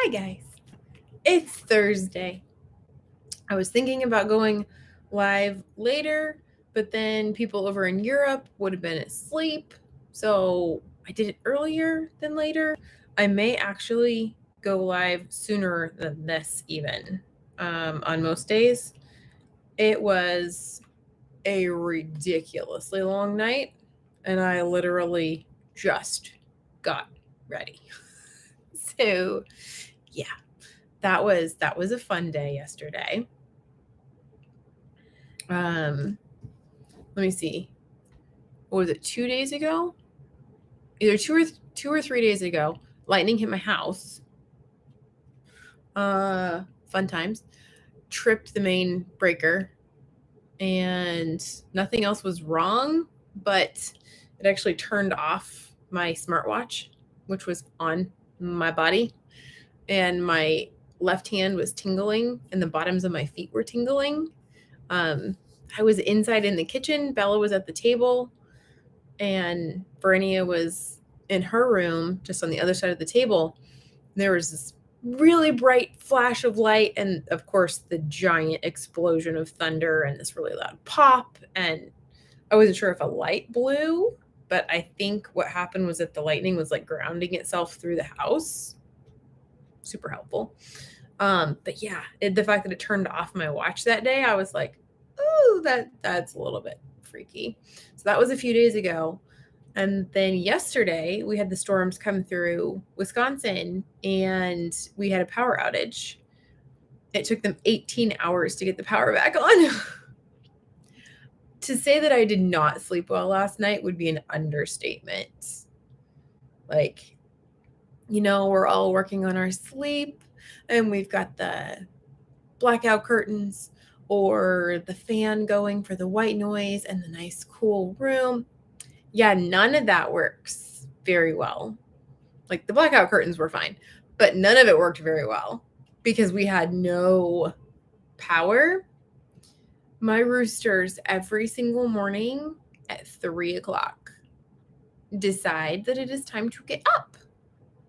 Hi guys, it's Thursday. I was thinking about going live later, but then people over in Europe would have been asleep. So I did it earlier than later. I may actually go live sooner than this even on most days. It was a ridiculously long night and I literally just got ready. So yeah, that was a fun day yesterday. Let me see. What was it? 2 days ago? Either two or 3 days ago, lightning hit my house. Fun times. Tripped the main breaker, and nothing else was wrong, but it actually turned off my smartwatch, which was on my body, and my left hand was tingling, and the bottoms of my feet were tingling. I was inside in the kitchen. Bella was at the table, and Berenia was in her room, just on the other side of the table. There was this really bright flash of light, and of course, the giant explosion of thunder and this really loud pop. And I wasn't sure if a light blew, but I think what happened was that the lightning was like grounding itself through the house. Super helpful. But yeah, the fact that it turned off my watch that day, I was like, ooh, that's a little bit freaky. So that was a few days ago. And then yesterday we had the storms come through Wisconsin and we had a power outage. It took them 18 hours to get the power back on. To say that I did not sleep well last night would be an understatement. Like, we're all working on our sleep and we've got the blackout curtains or the fan going for the white noise and the nice cool room. Yeah, none of that works very well. Like the blackout curtains were fine, but none of it worked very well because we had no power. My roosters every single morning at 3:00 decide that it is time to get up,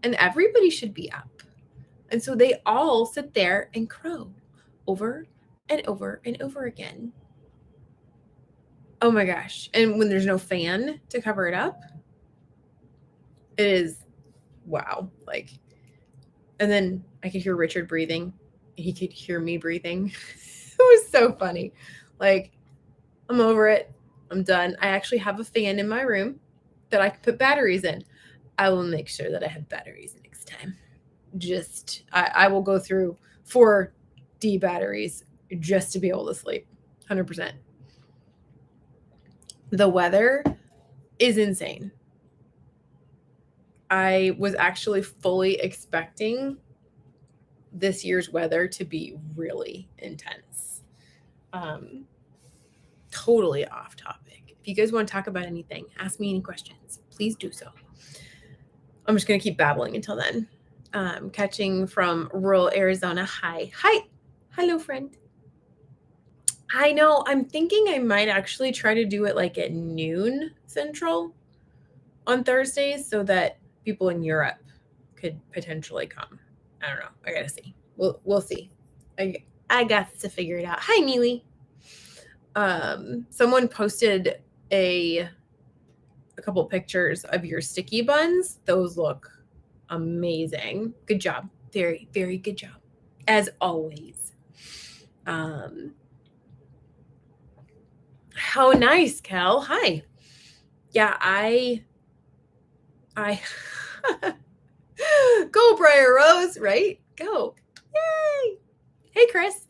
and everybody should be up. And so they all sit there and crow over and over and over again. Oh my gosh. And when there's no fan to cover it up, it is wow. Like, and then I could hear Richard breathing. He could hear me breathing. It was so funny. Like, I'm over it. I'm done. I actually have a fan in my room that I can put batteries in. I will make sure that I have batteries next time. I will go through 4D batteries just to be able to sleep. 100%. The weather is insane. I was actually fully expecting this year's weather to be really intense. Totally off topic. If you guys want to talk about anything, ask me any questions. Please do so. I'm just going to keep babbling until then. Catching from rural Arizona. Hi. Hello, friend. I know. I'm thinking I might actually try to do it like at noon Central on Thursdays so that people in Europe could potentially come. I don't know. I gotta see. We'll see. I got to figure it out. Hi, Neely. Someone posted a couple pictures of your sticky buns. Those look amazing. Good job. Very, very good job. As always. How nice, Cal. Hi. Yeah, I go, Briar Rose, right? Go. Yay. Hey, Chris.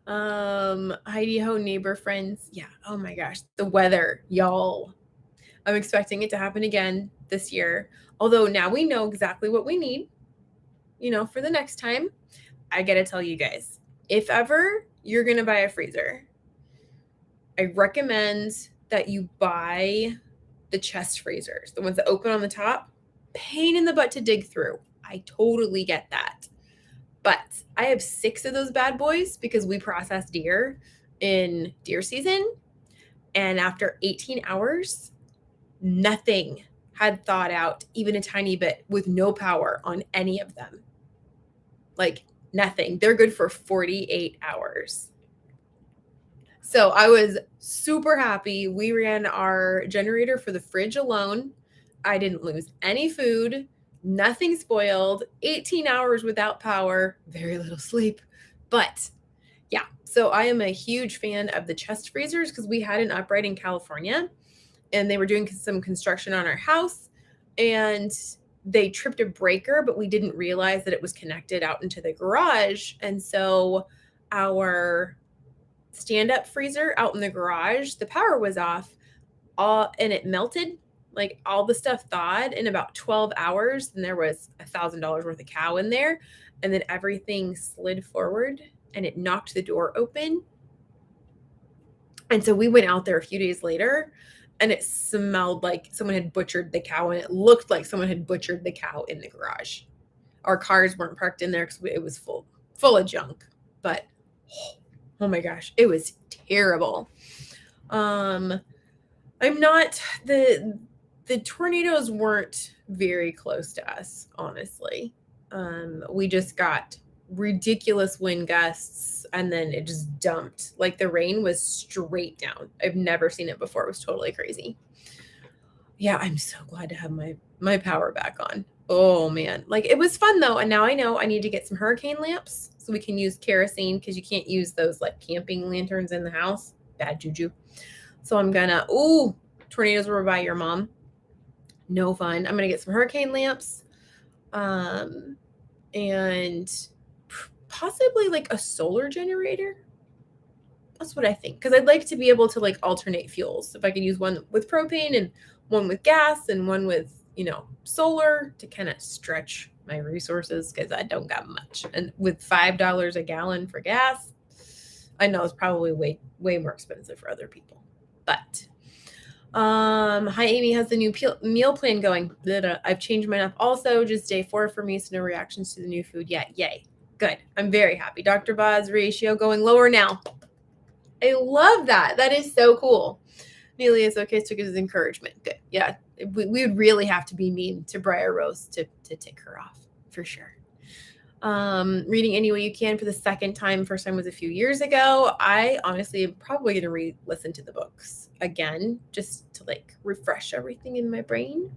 Heidi ho, neighbor friends. Yeah. Oh my gosh. The weather, y'all. I'm expecting it to happen again this year. Although now we know exactly what we need, for the next time. I got to tell you guys, if ever you're going to buy a freezer, I recommend that you buy the chest freezers, the ones that open on the top. Pain in the butt to dig through. I totally get that. But I have 6 of those bad boys because we process deer in deer season. And after 18 hours, nothing had thawed out even a tiny bit with no power on any of them. Like nothing. They're good for 48 hours. So I was super happy. We ran our generator for the fridge alone. I didn't lose any food, nothing spoiled, 18 hours without power, very little sleep. But yeah, so I am a huge fan of the chest freezers because we had an upright in California and they were doing some construction on our house and they tripped a breaker, but we didn't realize that it was connected out into the garage. And so our stand-up freezer out in the garage, the power was off, and it melted. Like all the stuff thawed in about 12 hours, and there was $1,000 worth of cow in there, and then everything slid forward and it knocked the door open. And so we went out there a few days later and it smelled like someone had butchered the cow, and it looked like someone had butchered the cow in the garage. Our cars weren't parked in there because it was full of junk, but oh my gosh, it was terrible. I'm not, the tornadoes weren't very close to us, honestly. We just got ridiculous wind gusts and then it just dumped. Like the rain was straight down. I've never seen it before. It was totally crazy. Yeah, I'm so glad to have my power back on. Oh man, like it was fun though. And now I know I need to get some hurricane lamps so we can use kerosene because you can't use those like camping lanterns in the house. Bad juju. So I'm gonna, tornadoes were by your mom. No fun. I'm gonna get some hurricane lamps. And possibly like a solar generator. That's what I think. Because I'd like to be able to like alternate fuels. If I could use one with propane and one with gas and one with, solar to kind of stretch my resources because I don't got much. And with $5 a gallon for gas, I know it's probably way more expensive for other people. But hi, Amy has the new meal plan going. I've changed mine up also, just day 4 for me, so no reactions to the new food yet. Yay. Good. I'm very happy. Dr. Boz ratio going lower now. I love that. That is so cool. Neely is okay. Took it as encouragement. Good. Yeah. We would really have to be mean to Briar Rose to tick her off for sure. Reading any way you can for the second time. First time was a few years ago. I honestly am probably going to re-listen to the books again, just to like refresh everything in my brain.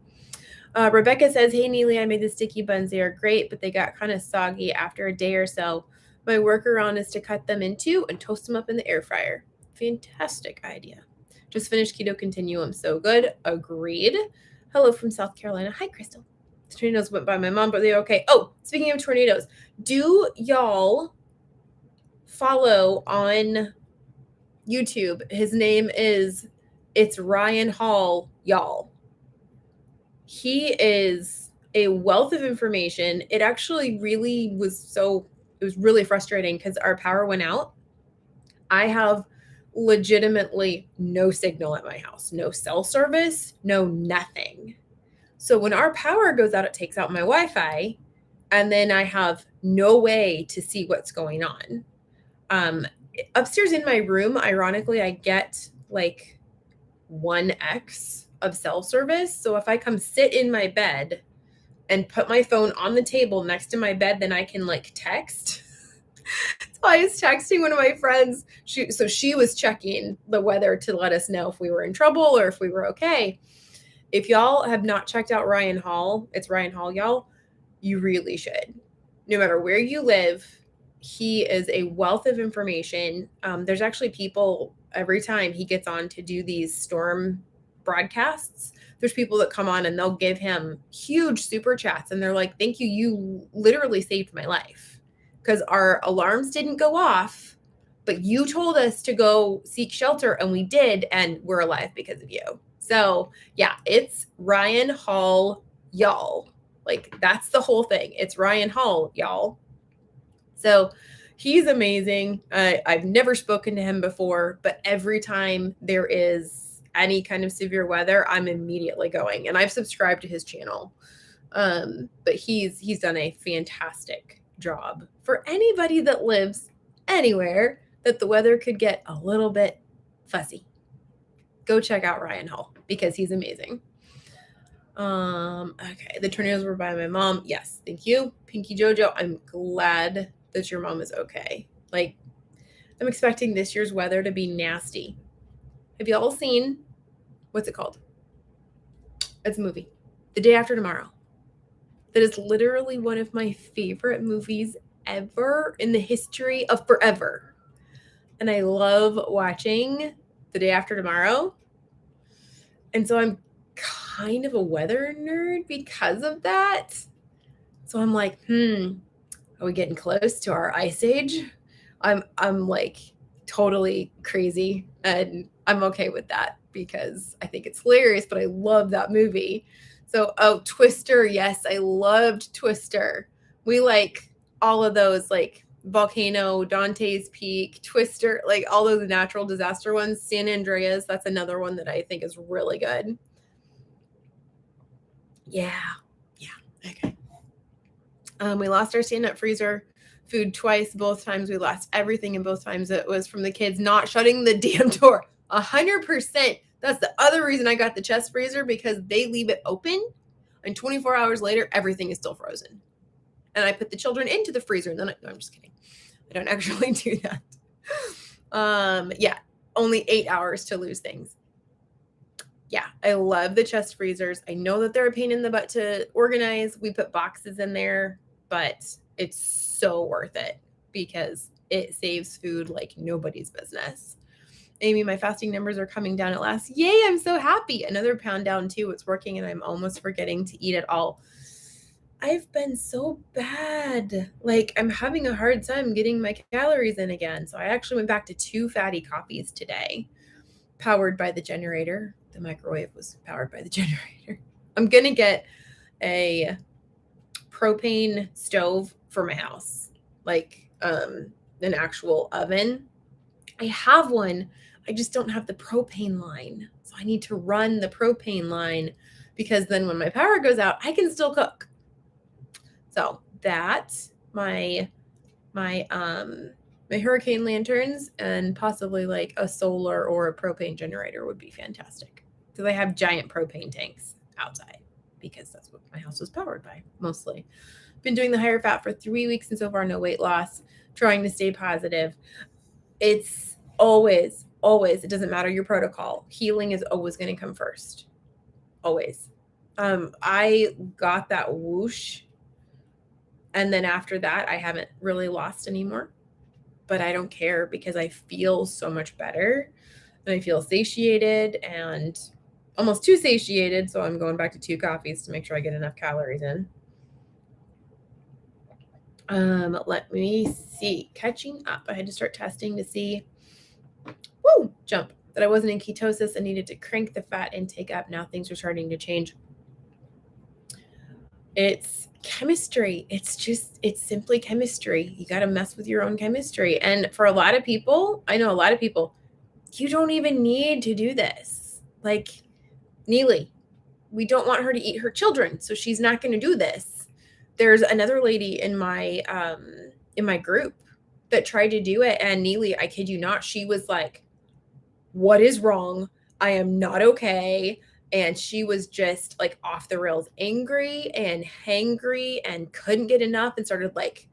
Rebecca says, hey, Neely, I made the sticky buns. They are great, but they got kind of soggy after a day or so. My workaround is to cut them in 2 and toast them up in the air fryer. Fantastic idea. Just finished Keto Continuum. So good. Agreed. Hello from South Carolina. Hi, Crystal. The tornadoes went by my mom, but they're okay. Oh, speaking of tornadoes, do y'all follow on YouTube? His name it's Ryan Hall, y'all. He is a wealth of information. It actually really was it was really frustrating because our power went out. I have legitimately no signal at my house, no cell service, no nothing. So when our power goes out, it takes out my Wi-Fi, and then I have no way to see what's going on. Upstairs in my room, ironically, I get like 1x of cell service. So if I come sit in my bed and put my phone on the table next to my bed, then I can like text. So I was texting one of my friends. She was checking the weather to let us know if we were in trouble or if we were okay. If y'all have not checked out Ryan Hall, it's Ryan Hall, y'all, you really should. No matter where you live, he is a wealth of information. There's actually people every time he gets on to do these storm broadcasts. There's people that come on and they'll give him huge super chats. And they're like, thank you. You literally saved my life because our alarms didn't go off, but you told us to go seek shelter and we did. And we're alive because of you. So yeah, it's Ryan Hall, y'all. Like that's the whole thing. It's Ryan Hall, y'all. So he's amazing. I've never spoken to him before, but every time there is any kind of severe weather, I'm immediately going, and I've subscribed to his channel. But he's done a fantastic job for anybody that lives anywhere that the weather could get a little bit fuzzy. Go check out Ryan Hall because he's amazing. Okay. The tornadoes were by my mom. Yes. Thank you. Pinky Jojo. I'm glad that your mom is okay. Like, I'm expecting this year's weather to be nasty. Have you all seen, what's it called? It's a movie, The Day After Tomorrow. That is literally one of my favorite movies ever in the history of forever. And I love watching The Day After Tomorrow. And so I'm kind of a weather nerd because of that. So I'm like, are we getting close to our ice age? I'm like totally crazy, and I'm okay with that because I think it's hilarious, but I love that movie. So, Twister, yes, I loved Twister. We like all of those, like Volcano, Dante's Peak, Twister, like all those natural disaster ones. San Andreas, that's another one that I think is really good. Yeah. Okay. We lost our stand-up freezer food twice. Both times we lost everything, and both times it was from the kids not shutting the damn door. 100%. That's the other reason I got the chest freezer, because they leave it open, and 24 hours later, everything is still frozen. And I put the children into the freezer, and then no, I'm just kidding. I don't actually do that. Yeah, only 8 hours to lose things. Yeah, I love the chest freezers. I know that they're a pain in the butt to organize. We put boxes in there, but it's so worth it because it saves food like nobody's business. Amy, my fasting numbers are coming down at last. Yay, I'm so happy. Another pound down too. It's working, and I'm almost forgetting to eat at all. I've been so bad. Like, I'm having a hard time getting my calories in again. So I actually went back to 2 fatty coffees today, powered by the generator. The microwave was powered by the generator. I'm going to get a propane stove for my house, like an actual oven. I have one. I just don't have the propane line. So I need to run the propane line, because then when my power goes out, I can still cook. So that, my hurricane lanterns, and possibly like a solar or a propane generator would be fantastic, because I have giant propane tanks outside, because that's what my house was powered by mostly. Been doing the higher fat for 3 weeks, and so far no weight loss, trying to stay positive. It's always, it doesn't matter your protocol. Healing is always going to come first. Always. I got that whoosh, and then after that, I haven't really lost anymore. But I don't care, because I feel so much better, and I feel satiated, and almost too satiated. So I'm going back to 2 coffees to make sure I get enough calories in. Let me see. Catching up. I had to start testing to see, jump, that I wasn't in ketosis and needed to crank the fat intake up. Now things are starting to change. It's chemistry. It's simply chemistry. You got to mess with your own chemistry. And for a lot of people, I know a lot of people, you don't even need to do this. Like Neely, we don't want her to eat her children, so she's not going to do this. There's another lady in my group that tried to do it, and Neely, I kid you not, she was like, what is wrong? I am not okay. And she was just like off the rails, angry and hangry, and couldn't get enough, and started like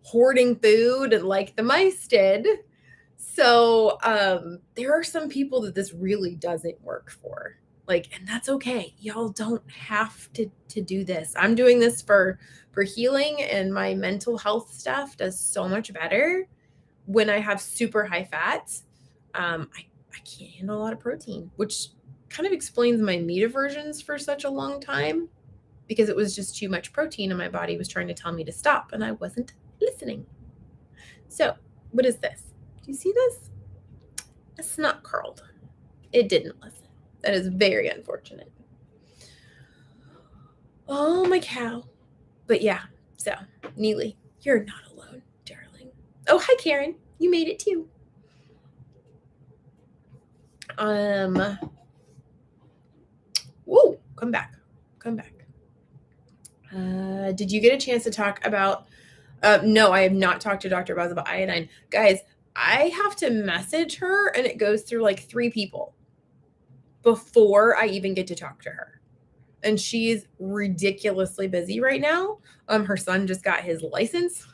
hoarding food, and like the mice did. So there are some people that this really doesn't work for. Like, and that's okay. Y'all don't have to do this. I'm doing this for healing, and my mental health stuff does so much better when I have super high fat. I can't handle a lot of protein, which kind of explains my meat aversions for such a long time, because it was just too much protein, and my body was trying to tell me to stop, and I wasn't listening. So what is this? Do you see this? A snot curled. It didn't listen. That is very unfortunate. Oh, my cow. But yeah, so Neely, you're not alone, darling. Oh, hi, Karen. You made it too. Whoa, come back. Did you get a chance to talk about, no, I have not talked to Dr. Buzz about iodine. Guys, I have to message her, and it goes through like 3 people before I even get to talk to her. and she's ridiculously busy right now. Her son just got his license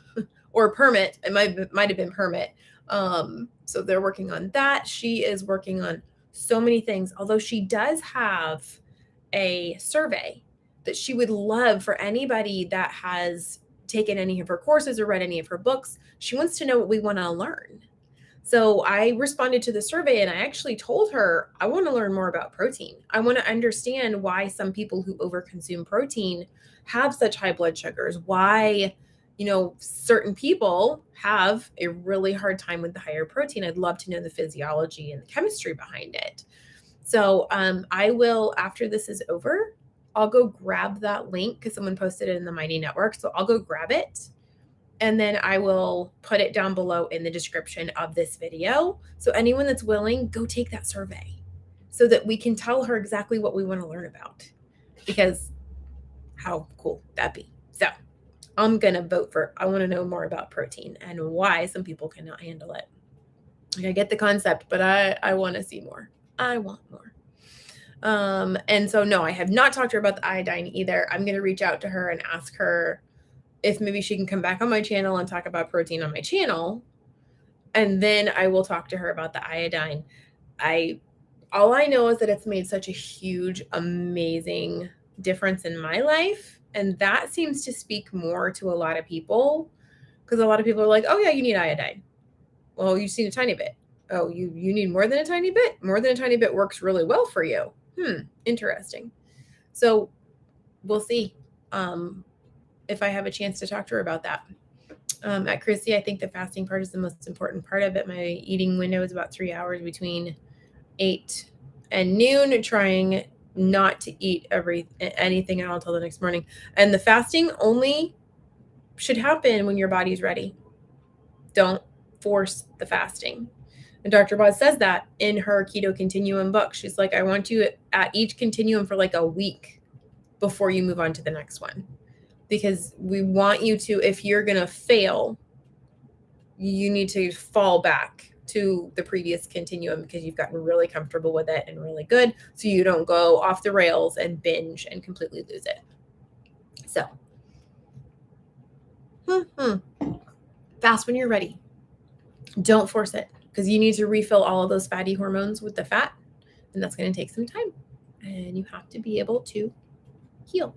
or permit. It might have been permit. So they're working on that. She is working on so many things, although she does have a survey that she would love for anybody that has taken any of her courses or read any of her books. She wants to know what we want to learn. So I responded to the survey and I actually told her, I want to learn more about protein. I want to understand why some people who overconsume protein have such high blood sugars, why, certain people have a really hard time with the higher protein. I'd love to know the physiology and the chemistry behind it. So I will, after this is over, I'll go grab that link because someone posted it in the Mighty Network. So I'll go grab it. And then I will put it down below in the description of this video. So anyone that's willing, go take that survey so that we can tell her exactly what we want to learn about. Because how cool that'd be. So I'm going to vote for, I want to know more about protein and why some people cannot handle it. I get the concept, but I want to see more. I want more. And so, no, I have not talked to her about the iodine either. I'm going to reach out to her and ask her if maybe she can come back on my channel and talk about protein on my channel. And then I will talk to her about the iodine. All I know is that it's made such a huge, amazing difference in my life. And that seems to speak more to a lot of people, because a lot of people are like, oh yeah, you need iodine. Well, you've seen a tiny bit. Oh, you need more than a tiny bit? More than a tiny bit works really well for you. Interesting. So we'll see if I have a chance to talk to her about that. At Chrissy, I think the fasting part is the most important part of it. My eating window is about 3 hours between 8 and noon, trying not to eat anything at all until the next morning. And the fasting only should happen when your body's ready. Don't force the fasting. And Dr. Boz says that in her Keto Continuum book. She's like, I want you at each continuum for like a week before you move on to the next one. Because we want you to, if you're going to fail, you need to fall back to the previous continuum because you've gotten really comfortable with it and really good. So you don't go off the rails and binge and completely lose it. So, fast when you're ready. Don't force it, because you need to refill all of those fatty hormones with the fat, and that's going to take some time. And you have to be able to heal.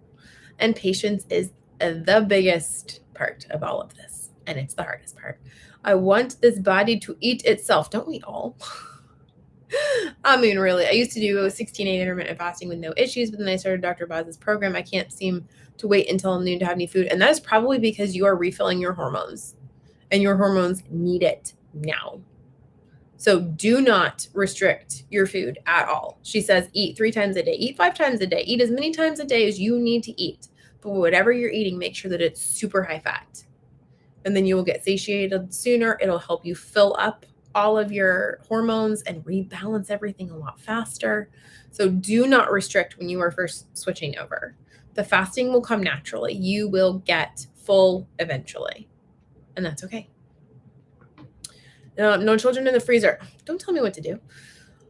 And patience is the biggest part of all of this, and it's the hardest part. I want this body to eat itself. Don't we all? I mean, really, I used to do 16-8 intermittent fasting with no issues, but then I started Dr. Boz's program. I can't seem to wait until noon to have any food, and that is probably because you are refilling your hormones, and your hormones need it now. So do not restrict your food at all. She says eat 3 times a day, eat 5 times a day, eat as many times a day as you need to eat. But whatever you're eating, make sure that it's super high fat. And then you will get satiated sooner. It'll help you fill up all of your hormones and rebalance everything a lot faster. So do not restrict when you are first switching over. The fasting will come naturally. You will get full eventually. And that's okay. No children in the freezer. Don't tell me what to do.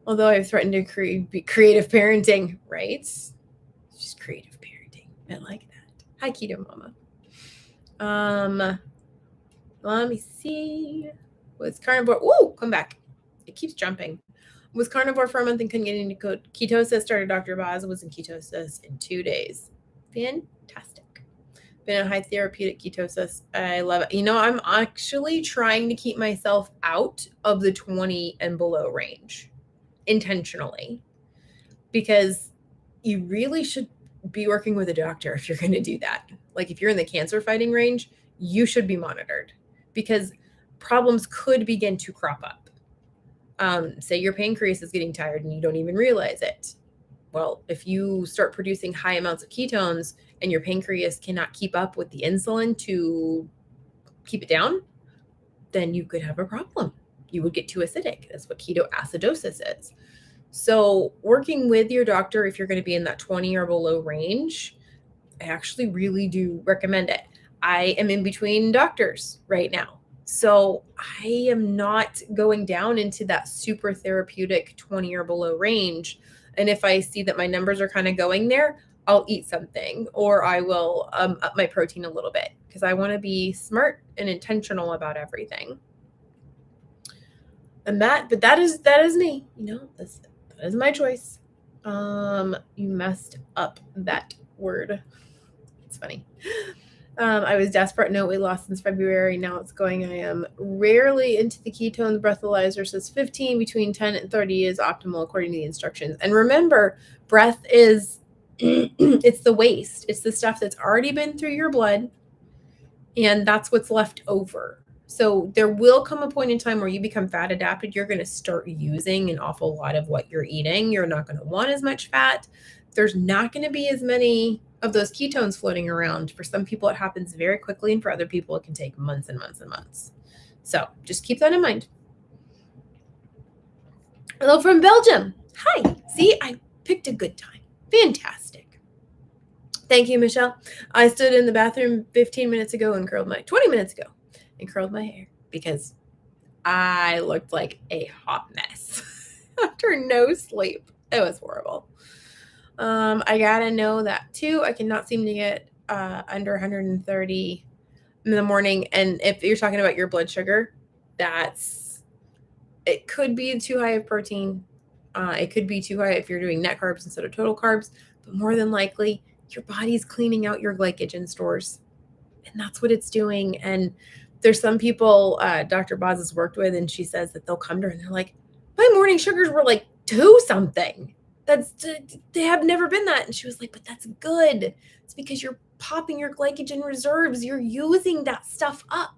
Although I've threatened to be creative parenting, right? It's just creative parenting. I like that. Hi, Keto Mama. Let me see. Was carnivore? Ooh, come back. It keeps jumping. Was carnivore for a month and couldn't get into ketosis. Started Dr. Boz. Was in ketosis in 2 days. Fantastic. Been in high therapeutic ketosis. I love it. I'm actually trying to keep myself out of the 20 and below range intentionally, because you really should be working with a doctor if you're going to do that. Like if you're in the cancer fighting range, you should be monitored, because problems could begin to crop up. Say your pancreas is getting tired and you don't even realize it. Well, if you start producing high amounts of ketones and your pancreas cannot keep up with the insulin to keep it down, then you could have a problem. You would get too acidic. That's what ketoacidosis is. So working with your doctor, if you're going to be in that 20 or below range, I actually really do recommend it. I am in between doctors right now. So I am not going down into that super therapeutic 20 or below range. And if I see that my numbers are kind of going there, I'll eat something, or I will up my protein a little bit because I want to be smart and intentional about everything. And that is me, that is my choice. You messed up that word. It's funny. I was desperate. No weight loss since February. Now it's going. I am rarely into the ketones. Breathalyzer says 15, between 10 and 30 is optimal according to the instructions. And remember, breath is, it's the waste. It's the stuff that's already been through your blood, and that's what's left over. So there will come a point in time where you become fat adapted. You're going to start using an awful lot of what you're eating. You're not going to want as much fat. There's not going to be as many of those ketones floating around. For some people, it happens very quickly, and for other people, it can take months and months and months. So just keep that in mind. Hello from Belgium. Hi. See, I picked a good time. Fantastic. Thank you, Michelle. I stood in the bathroom 15 minutes ago and 20 minutes ago and curled my hair because I looked like a hot mess after no sleep. It was horrible. I gotta know that too. I cannot seem to get under 130 in the morning. And if you're talking about your blood sugar, it could be too high of protein. It could be too high if you're doing net carbs instead of total carbs, but more than likely your body's cleaning out your glycogen stores, and that's what it's doing. And there's some people Dr. Boz has worked with, and she says that they'll come to her and they're like, my morning sugars were like 2 something. They have never been that. And she was like, but that's good. It's because you're popping your glycogen reserves. You're using that stuff up.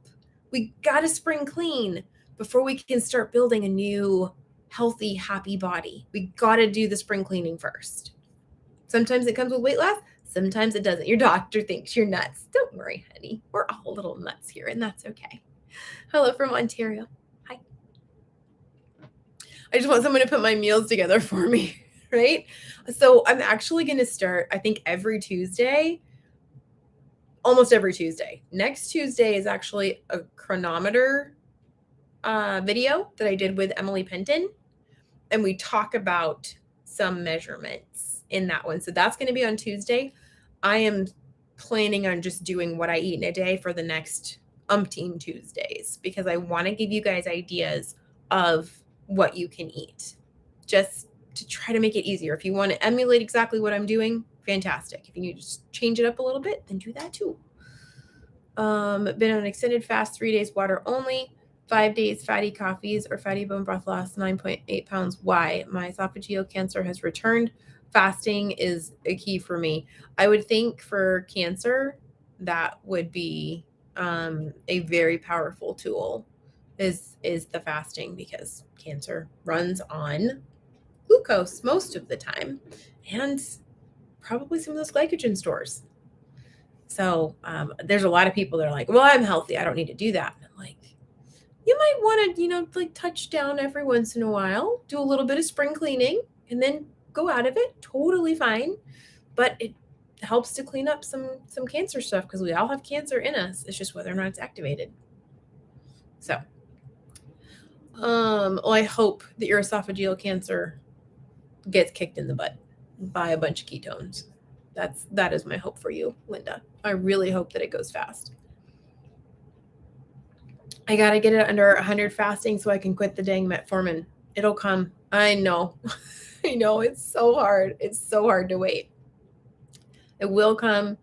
We got to spring clean before we can start building a new, healthy, happy body. We got to do the spring cleaning first. Sometimes it comes with weight loss. Sometimes it doesn't. Your doctor thinks you're nuts. Don't worry, honey. We're all a little nuts here, and that's okay. Hello from Ontario. Hi. I just want someone to put my meals together for me, right? So I'm actually going to start, I think, every Tuesday, almost every Tuesday. Next Tuesday is actually a chronometer video that I did with Emily Penton, and we talk about some measurements in that one. So that's going to be on Tuesday. I am planning on just doing what I eat in a day for the next umpteen Tuesdays because I want to give you guys ideas of what you can eat just to try to make it easier. If you want to emulate exactly what I'm doing, fantastic. If you need to just change it up a little bit, then do that too. Been on an extended fast, 3 days water only, 5 days fatty coffees or fatty bone broth loss, 9.8 pounds. Why? My esophageal cancer has returned. Fasting is a key for me. I would think for cancer, that would be a very powerful tool is the fasting, because cancer runs on glucose most of the time and probably some of those glycogen stores. So there's a lot of people that are like, well, I'm healthy, I don't need to do that. And I'm like, you might want to, like touch down every once in a while, do a little bit of spring cleaning, and then go out of it. Totally fine. But it helps to clean up some cancer stuff because we all have cancer in us. It's just whether or not it's activated. So, well, I hope that your esophageal cancer gets kicked in the butt by a bunch of ketones. That is my hope for you, Linda. I really hope that it goes fast. I got to get it under 100 fasting so I can quit the dang metformin. It'll come. I know. I know. It's so hard. It's so hard to wait. It will come.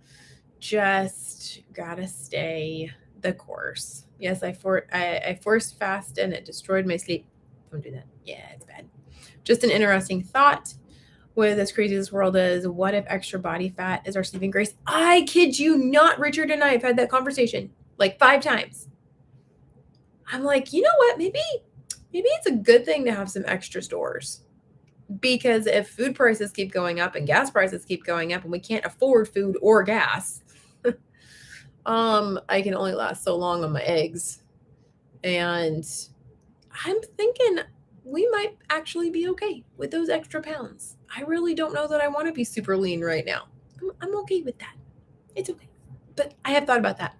Just got to stay the course. Yes, I forced fast and it destroyed my sleep. Don't do that. Yeah, it's bad. Just an interesting thought. With as crazy as this world is, what if extra body fat is our saving grace? I kid you not. Richard and I have had that conversation like 5 times. I'm like, you know what? Maybe it's a good thing to have some extra stores, because if food prices keep going up and gas prices keep going up and we can't afford food or gas, I can only last so long on my eggs. And I'm thinking we might actually be okay with those extra pounds. I really don't know that I want to be super lean right now. I'm okay with that. It's okay. But I have thought about that.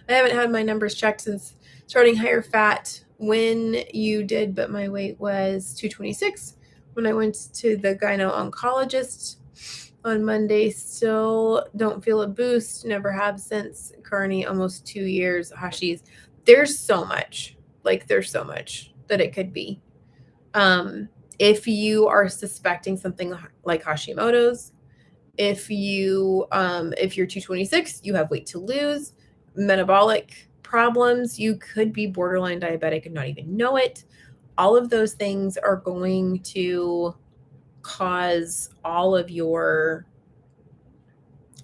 I haven't had my numbers checked since starting higher fat when you did, but my weight was 226 when I went to the gyno oncologist. on Monday. Still don't feel a boost. Never have since. Carney, almost 2 years. Hashi's. There's so much. There's so much that it could be. If you are suspecting something like Hashimoto's, if you're 226, you have weight to lose, metabolic problems, you could be borderline diabetic and not even know it. All of those things are going to cause all of your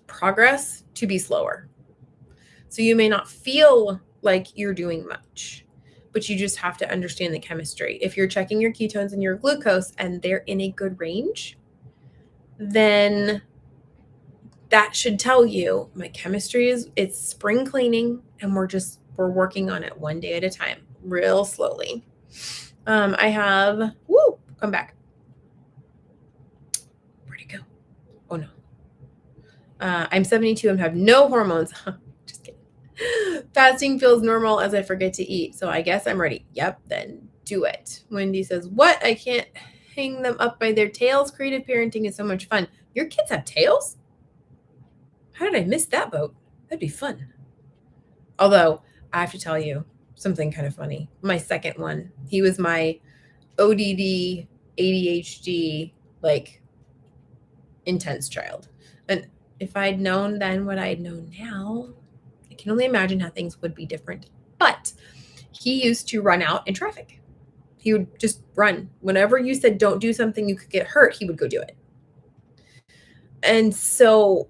progress to be slower. So you may not feel like you're doing much, but you just have to understand the chemistry. If you're checking your ketones and your glucose and they're in a good range, then that should tell you my chemistry it's spring cleaning, and we're working on it one day at a time, real slowly. I have, come back. Where'd it go? Oh no. I'm 72 and have no hormones. Just kidding. Fasting feels normal as I forget to eat. So I guess I'm ready. Yep, then do it. Wendy says, what? I can't hang them up by their tails. Creative parenting is so much fun. Your kids have tails? How did I miss that boat? That'd be fun. Although I have to tell you something kind of funny. My second one, he was my ODD, ADHD, intense child. And if I'd known then what I'd known now, I can only imagine how things would be different. But he used to run out in traffic. He would just run. Whenever you said don't do something you could get hurt, he would go do it. And so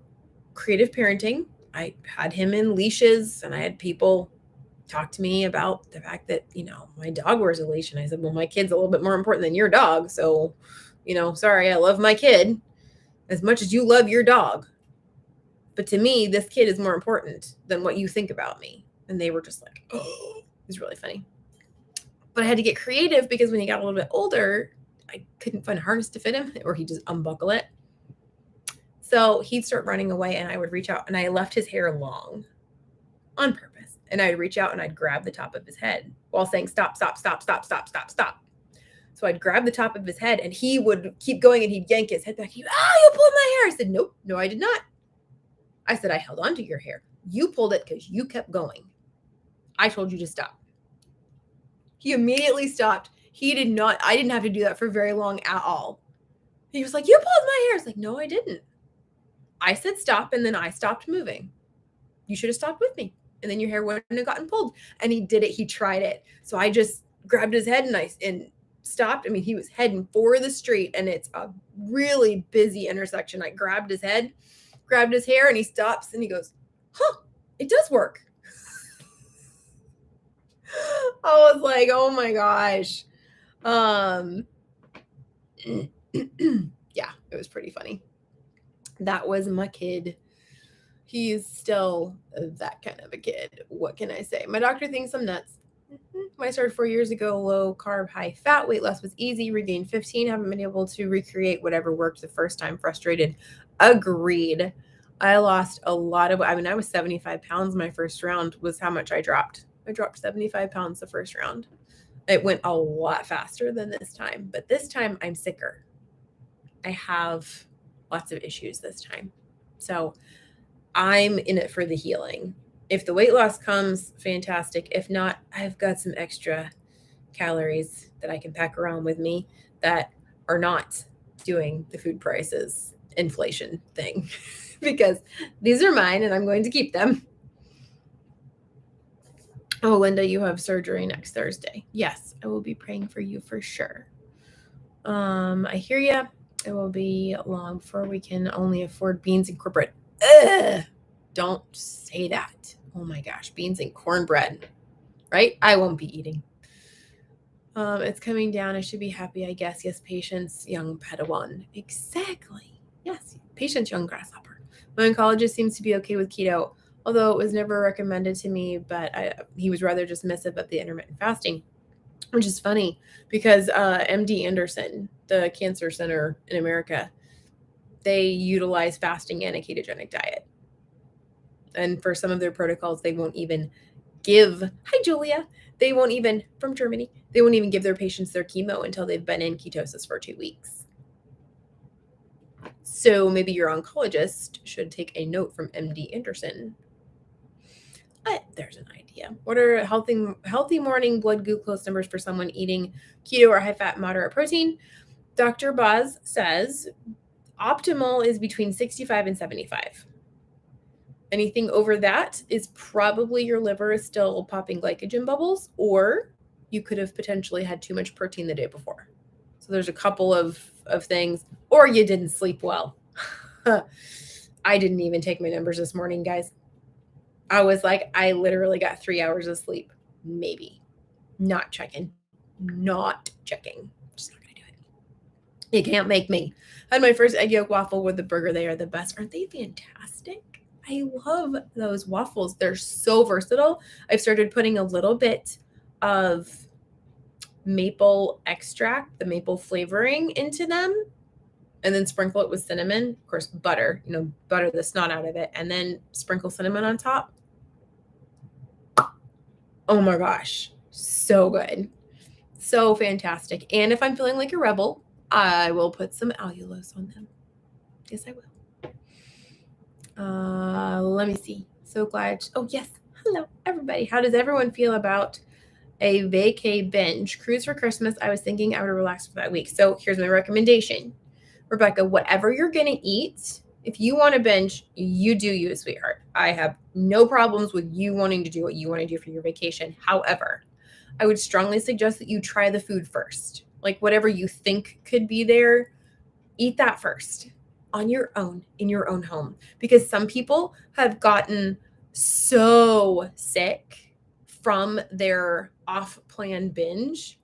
creative parenting, I had him in leashes, and I had people talk to me about the fact that, my dog wears a leash. And I said, well, my kid's a little bit more important than your dog. So, sorry, I love my kid as much as you love your dog. But to me, this kid is more important than what you think about me. And they were just like, oh, it's really funny. But I had to get creative because when he got a little bit older, I couldn't find a harness to fit him, or he'd just unbuckle it. So he'd start running away, and I would reach out, and I left his hair long on purpose. And I'd reach out and I'd grab the top of his head while saying, stop, stop, stop, stop, stop, stop, stop. So I'd grab the top of his head, and he would keep going, and he'd yank his head back. You pulled my hair. I said, nope, no, I did not. I said, I held on to your hair. You pulled it because you kept going. I told you to stop. He immediately stopped. I didn't have to do that for very long at all. He was like, you pulled my hair. I was like, no, I didn't. I said stop, and then I stopped moving. You should have stopped with me. And then your hair wouldn't have gotten pulled. And he did it. He tried it. So I just grabbed his head and stopped. I mean, he was heading for the street, and it's a really busy intersection. I grabbed his head, grabbed his hair, and he stops, and he goes, it does work. I was like, oh my gosh. Yeah, it was pretty funny. That was my kid. He's still that kind of a kid. What can I say? My doctor thinks I'm nuts. When I started 4 years ago, low carb, high fat, weight loss was easy, regained 15, haven't been able to recreate whatever worked the first time, frustrated. Agreed. I lost a lot of, I was 75 pounds. My first round was how much I dropped. I dropped 75 pounds the first round. It went a lot faster than this time, but this time I'm sicker. I have lots of issues this time. So I'm in it for the healing. If the weight loss comes, fantastic. If not, I've got some extra calories that I can pack around with me that are not doing the food prices inflation thing because these are mine and I'm going to keep them. Oh, Linda, you have surgery next Thursday. Yes, I will be praying for you for sure. I hear you. It will be long before we can only afford beans and cornbread. Ugh, don't say that. Oh my gosh, beans and cornbread, right? I won't be eating. It's coming down. I should be happy, I guess. Yes, patience, young Padawan. Exactly. Yes, patience, young grasshopper. My oncologist seems to be okay with keto, although it was never recommended to me, but he was rather dismissive of the intermittent fasting, which is funny because MD Anderson, the cancer center in America, they utilize fasting and a ketogenic diet. And for some of their protocols, they won't even give, hi, Julia. They won't even, from Germany, they won't even give their patients their chemo until they've been in ketosis for 2 weeks. So maybe your oncologist should take a note from MD Anderson. But there's an idea. What are healthy morning blood glucose numbers for someone eating keto or high-fat, moderate protein? Dr. Boz says optimal is between 65 and 75. Anything over that is probably your liver is still popping glycogen bubbles, or you could have potentially had too much protein the day before. So there's a couple of things, or you didn't sleep well. I didn't even take my numbers this morning, guys. I was like, I literally got 3 hours of sleep, maybe. Not checking. Just not going to do it. You can't make me. I had my first egg yolk waffle with the burger. They are the best. Aren't they fantastic? I love those waffles. They're so versatile. I've started putting a little bit of maple extract, the maple flavoring into them, and then sprinkle it with cinnamon. Of course, butter, butter the snot out of it, and then sprinkle cinnamon on top. Oh my gosh, so good. So fantastic. And if I'm feeling like a rebel, I will put some allulose on them. Yes, I will. Let me see. So glad. Oh, yes. Hello, everybody. How does everyone feel about a vacay binge? Cruise for Christmas. I was thinking I would relax for that week. So here's my recommendation. Rebecca, whatever you're going to eat, if you want to binge, you do you, sweetheart. I have no problems with you wanting to do what you want to do for your vacation. However, I would strongly suggest that you try the food first. Like whatever you think could be there, eat that first on your own, in your own home. Because some people have gotten so sick from their off-plan binge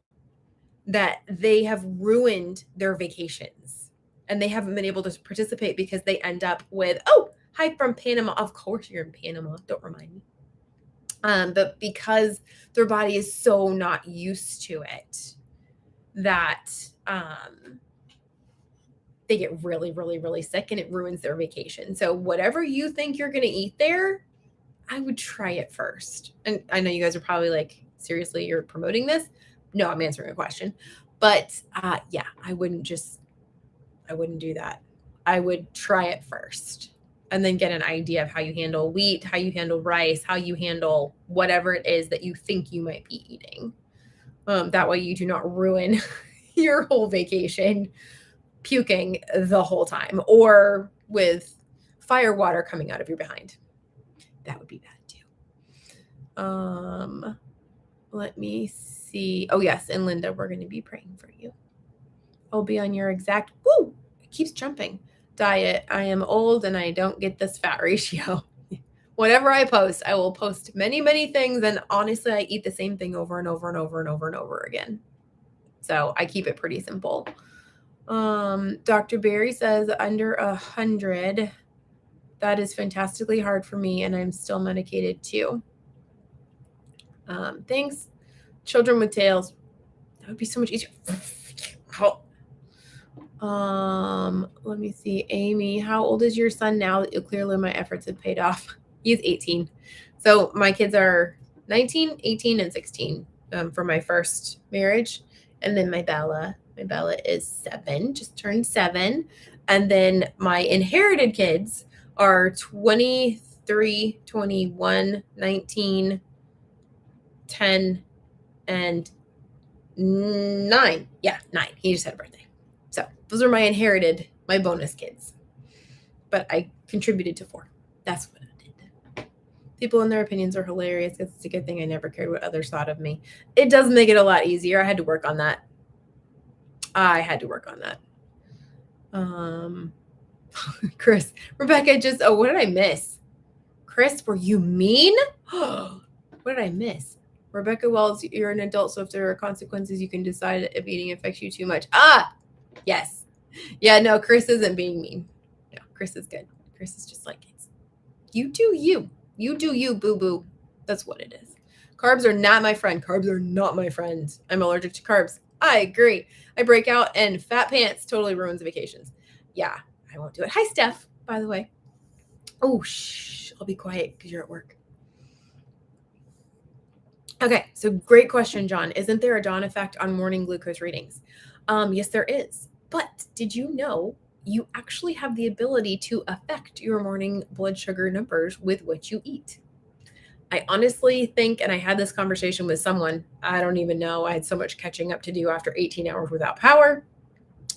that they have ruined their vacations. And they haven't been able to participate because they end up with, oh, hi from Panama. Of course you're in Panama. Don't remind me. But because their body is so not used to it, that they get really, really, really sick and it ruins their vacation. So whatever you think you're going to eat there, I would try it first. And I know you guys are probably like, seriously, you're promoting this? No, I'm answering a question. But yeah, I wouldn't do that. I would try it first and then get an idea of how you handle wheat, how you handle rice, how you handle whatever it is that you think you might be eating. That way you do not ruin your whole vacation puking the whole time or with fire water coming out of your behind. That would be bad too. Let me see. Oh yes, and Linda, we're going to be praying for you. I'll be on your exact, woo, it keeps jumping, diet. I am old and I don't get this fat ratio. Whatever I post, I will post many, many things. And honestly, I eat the same thing over and over and over and over and over again. So I keep it pretty simple. Dr. Barry says under 100. That is fantastically hard for me, and I'm still medicated too. Thanks. Children with tails. That would be so much easier. Let me see. Amy, how old is your son now that clearly my efforts have paid off? He's 18. So my kids are 19, 18, and 16 for my first marriage. And then my Bella is 7, just turned 7. And then my inherited kids are 23, 21, 19, 10, and 9. Yeah, 9. He just had a birthday. So those are my bonus kids. But I contributed to 4. That's what I did. People and their opinions are hilarious. It's a good thing I never cared what others thought of me. It does make it a lot easier. I had to work on that. Chris, Rebecca, what did I miss? Chris, were you mean? What did I miss? Rebecca Wells, you're an adult, so if there are consequences, you can decide if eating affects you too much. Yes. Yeah, no, Chris isn't being mean. No, Chris is good. Chris is just like, you do you. You do you, boo-boo. That's what it is. Carbs are not my friend. Carbs are not my friend. I'm allergic to carbs. I agree. I break out and fat pants totally ruins vacations. Yeah, I won't do it. Hi, Steph, by the way. Oh, shh. I'll be quiet because you're at work. Okay, so great question, John. Isn't there a dawn effect on morning glucose readings? Yes, there is. But did you know you actually have the ability to affect your morning blood sugar numbers with what you eat. I honestly think, and I had this conversation with someone, I don't even know, I had so much catching up to do after 18 hours without power.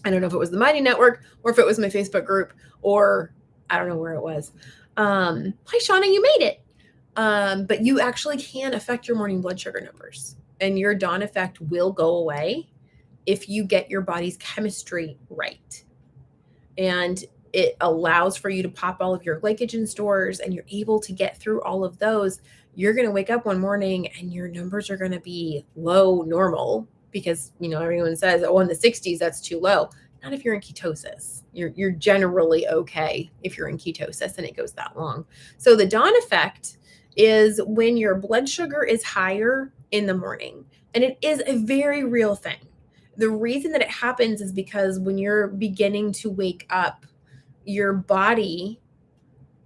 I don't know if it was the Mighty Network or if it was my Facebook group, or I don't know where it was. Hi, Shauna, you made it. But you actually can affect your morning blood sugar numbers, and your dawn effect will go away if you get your body's chemistry right. And it allows for you to pop all of your glycogen stores, and you're able to get through all of those. You're going to wake up one morning and your numbers are going to be low normal, because, everyone says, oh, in the 60s, that's too low. Not if you're in ketosis. You're generally okay if you're in ketosis and it goes that long. So the dawn effect is when your blood sugar is higher in the morning. And it is a very real thing. The reason that it happens is because when you're beginning to wake up, your body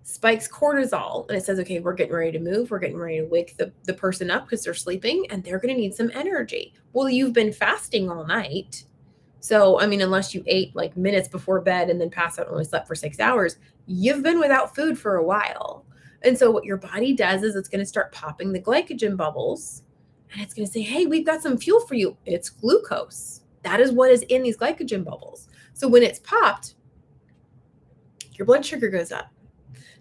spikes cortisol and it says, okay, we're getting ready to move. We're getting ready to wake the person up because they're sleeping and they're going to need some energy. Well, you've been fasting all night. So, unless you ate like minutes before bed and then passed out and only slept for 6 hours, you've been without food for a while. And so what your body does is it's going to start popping the glycogen bubbles, and it's going to say, hey, we've got some fuel for you. It's glucose. That is what is in these glycogen bubbles. So when it's popped, your blood sugar goes up.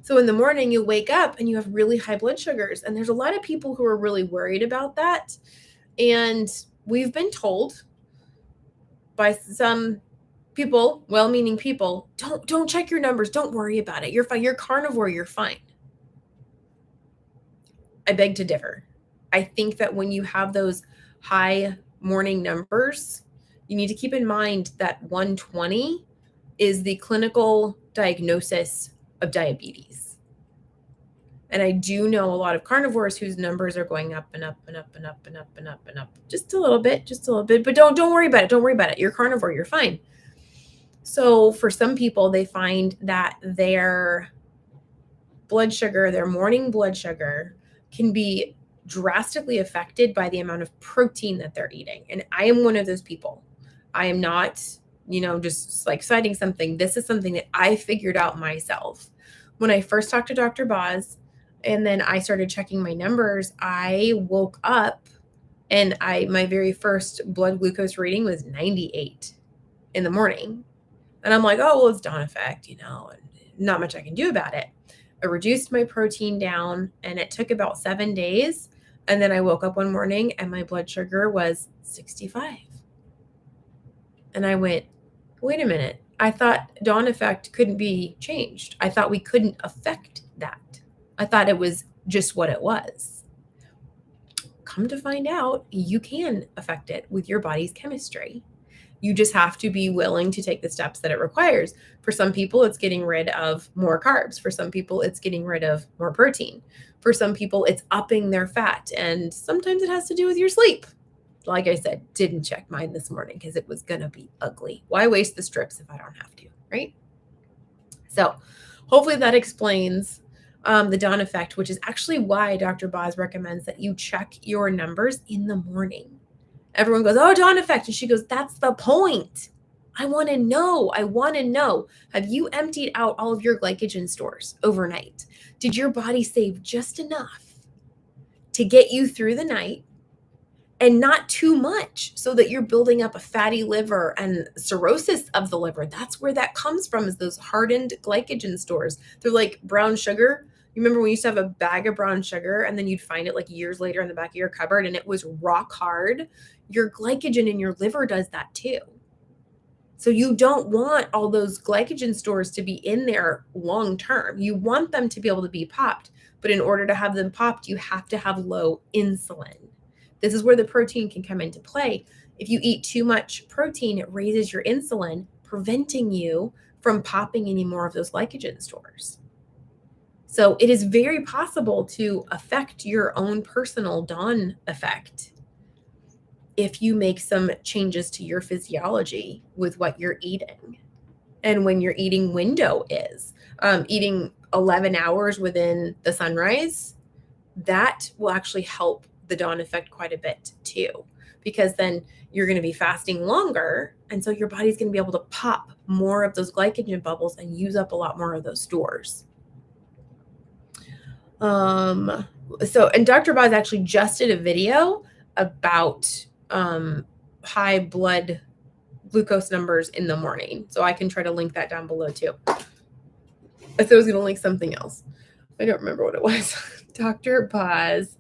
So in the morning, you wake up and you have really high blood sugars. And there's a lot of people who are really worried about that. And we've been told by some people, well-meaning people, don't check your numbers. Don't worry about it. You're fine. You're carnivore. You're fine. I beg to differ. I think that when you have those high morning numbers, you need to keep in mind that 120 is the clinical diagnosis of diabetes. And I do know a lot of carnivores whose numbers are going up and up and up and up and up and up and up. Just a little bit. But don't worry about it. Don't worry about it. You're carnivore. You're fine. So for some people, they find that their blood sugar, their morning blood sugar, can be drastically affected by the amount of protein that they're eating. And I am one of those people. I am not, just like citing something. This is something that I figured out myself. When I first talked to Dr. Boz and then I started checking my numbers, I woke up and my very first blood glucose reading was 98 in the morning. And I'm like, oh, well, it's dawn effect, and not much I can do about it. I reduced my protein down, and it took about 7 days. And then I woke up one morning and my blood sugar was 65. And I went, wait a minute. I thought dawn effect couldn't be changed. I thought we couldn't affect that. I thought it was just what it was. Come to find out, you can affect it with your body's chemistry. You just have to be willing to take the steps that it requires. For some people, it's getting rid of more carbs. For some people, it's getting rid of more protein. For some people, it's upping their fat. And sometimes it has to do with your sleep. Like I said, didn't check mine this morning because it was going to be ugly. Why waste the strips if I don't have to, right? So hopefully that explains the dawn effect, which is actually why Dr. Boz recommends that you check your numbers in the morning. Everyone goes, oh, dawn effect. And she goes, that's the point. I want to know. Have you emptied out all of your glycogen stores overnight? Did your body save just enough to get you through the night and not too much so that you're building up a fatty liver and cirrhosis of the liver? That's where that comes from, is those hardened glycogen stores. They're like brown sugar. You remember when you used to have a bag of brown sugar and then you'd find it like years later in the back of your cupboard and it was rock hard? Your glycogen in your liver does that too. So you don't want all those glycogen stores to be in there long term. You want them to be able to be popped. But in order to have them popped, you have to have low insulin. This is where the protein can come into play. If you eat too much protein, it raises your insulin, preventing you from popping any more of those glycogen stores. So it is very possible to affect your own personal dawn effect if you make some changes to your physiology with what you're eating and when your eating window is. Eating 11 hours within the sunrise, that will actually help the dawn effect quite a bit too. because then you're going to be fasting longer. And so your body's going to be able to pop more of those glycogen bubbles and use up a lot more of those stores. And Dr. Boz actually just did a video about high blood glucose numbers in the morning. So I can try to link that down below too. I thought I was going to link something else. I don't remember what it was. Dr. Boz,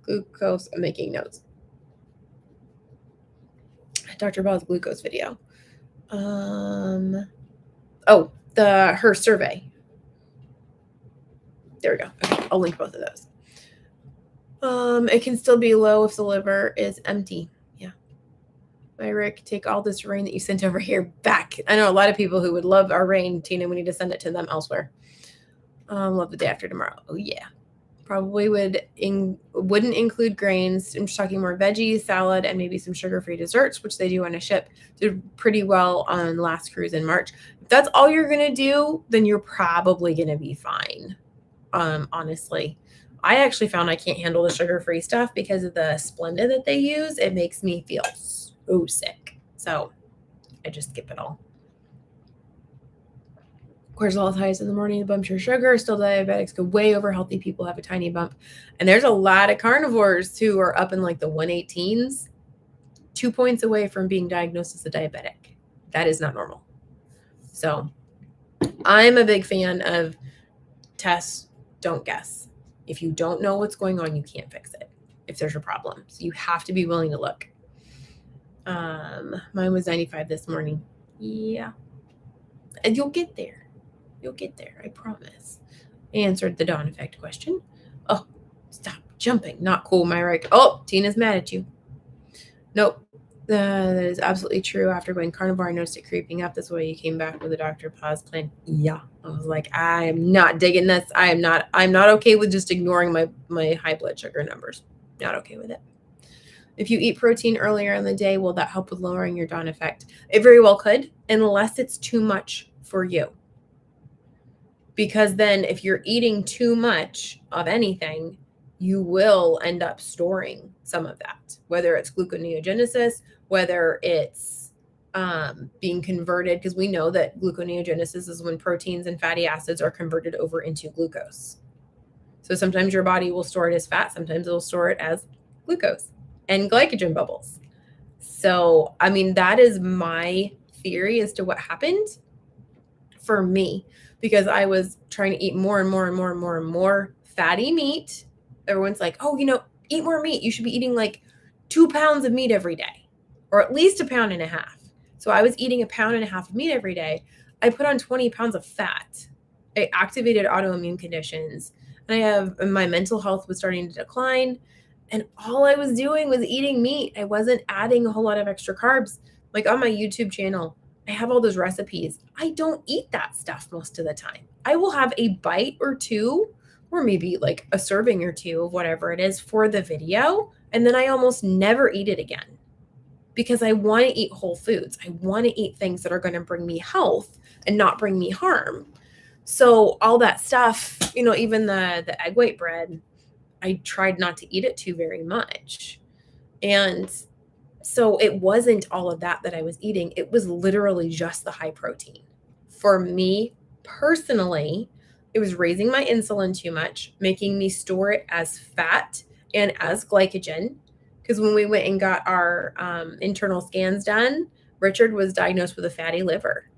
glucose, I'm making notes. Dr. Boz glucose video. Her survey. There we go. Okay, I'll link both of those. It can still be low if the liver is empty. Yeah. Bye, Rick. Take all this rain that you sent over here back. I know a lot of people who would love our rain, Tina. We need to send it to them elsewhere. Love the day after tomorrow. Oh, yeah. Probably wouldn't include grains. I'm just talking more veggies, salad, and maybe some sugar-free desserts, which they do on a ship. Did pretty well on last cruise in March. If that's all you're going to do, then you're probably going to be fine. Honestly, I actually found I can't handle the sugar-free stuff because of the Splenda that they use. It makes me feel so sick. So I just skip it all. Cortisol is highest in the morning, bumps your sugar. Still diabetics go way over. Healthy people have a tiny bump. And there's a lot of carnivores who are up in like the 118s, 2 points away from being diagnosed as a diabetic. That is not normal. So I'm a big fan of tests, don't guess. If you don't know what's going on, you can't fix it if there's a problem. So you have to be willing to look. Mine was 95 this morning. Yeah. And you'll get there. You'll get there, I promise. I answered the dawn effect question. Oh, stop jumping. Not cool, Myra. Oh, Tina's mad at you. Nope. That is absolutely true. After going carnivore, I noticed it creeping up. That's why you came back with a Dr. Paz plan. Yeah. I was like, I am not digging this. I'm not okay with just ignoring my high blood sugar numbers. Not okay with it. If you eat protein earlier in the day, will that help with lowering your dawn effect? It very well could, unless it's too much for you. Because then if you're eating too much of anything, you will end up storing some of that, whether it's gluconeogenesis, whether it's being converted, because we know that gluconeogenesis is when proteins and fatty acids are converted over into glucose. So sometimes your body will store it as fat, sometimes it will store it as glucose and glycogen bubbles. So, I mean, that is my theory as to what happened for me, because I was trying to eat more and more and more and more and more fatty meat. Everyone's like, oh, eat more meat. You should be eating like 2 pounds of meat every day, or at least 1.5 pounds. So I was eating 1.5 pounds of meat every day. I put on 20 pounds of fat. I activated autoimmune conditions, and my mental health was starting to decline. And all I was doing was eating meat. I wasn't adding a whole lot of extra carbs. Like on my YouTube channel, I have all those recipes. I don't eat that stuff most of the time. I will have a bite or two, or maybe like a serving or two of whatever it is for the video. And then I almost never eat it again because I want to eat whole foods. I want to eat things that are going to bring me health and not bring me harm. So all that stuff, even the egg white bread, I tried not to eat it too very much. And so it wasn't all of that I was eating. It was literally just the high protein. For me personally, it was raising my insulin too much, making me store it as fat and as glycogen. Because when we went and got our internal scans done, Richard was diagnosed with a fatty liver.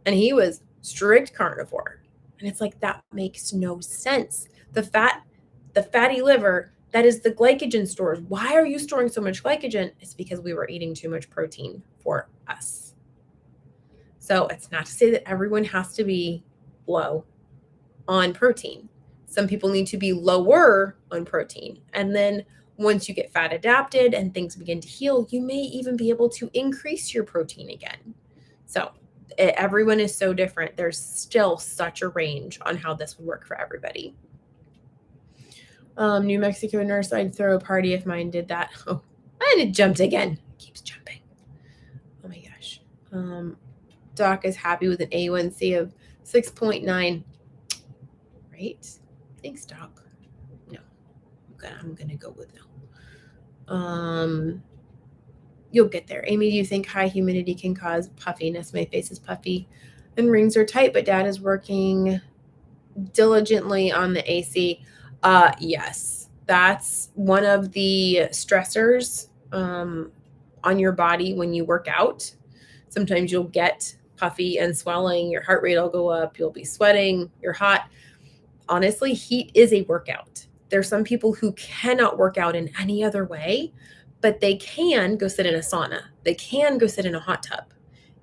And he was strict carnivore. And it's like, that makes no sense. The fatty liver, that is the glycogen stores. Why are you storing so much glycogen? It's because we were eating too much protein for us. So it's not to say that everyone has to be low on protein. Some people need to be lower on protein. And then once you get fat adapted and things begin to heal, you may even be able to increase your protein again. So everyone is so different. There's still such a range on how this would work for everybody. New Mexico nurse, I'd throw a party if mine did that. Oh, and it jumped again. It keeps jumping. Oh my gosh. Doc is happy with an A1C of 6.9. Right? Thanks, Doc. No. I'm gonna go with no. You'll get there. Amy, do you think high humidity can cause puffiness? My face is puffy and rings are tight, but Dad is working diligently on the AC. Yes, that's one of the stressors on your body when you work out. Sometimes you'll get puffy and swelling, your heart rate will go up, you'll be sweating, you're hot. Honestly, heat is a workout. There's some people who cannot work out in any other way, but they can go sit in a sauna. They can go sit in a hot tub.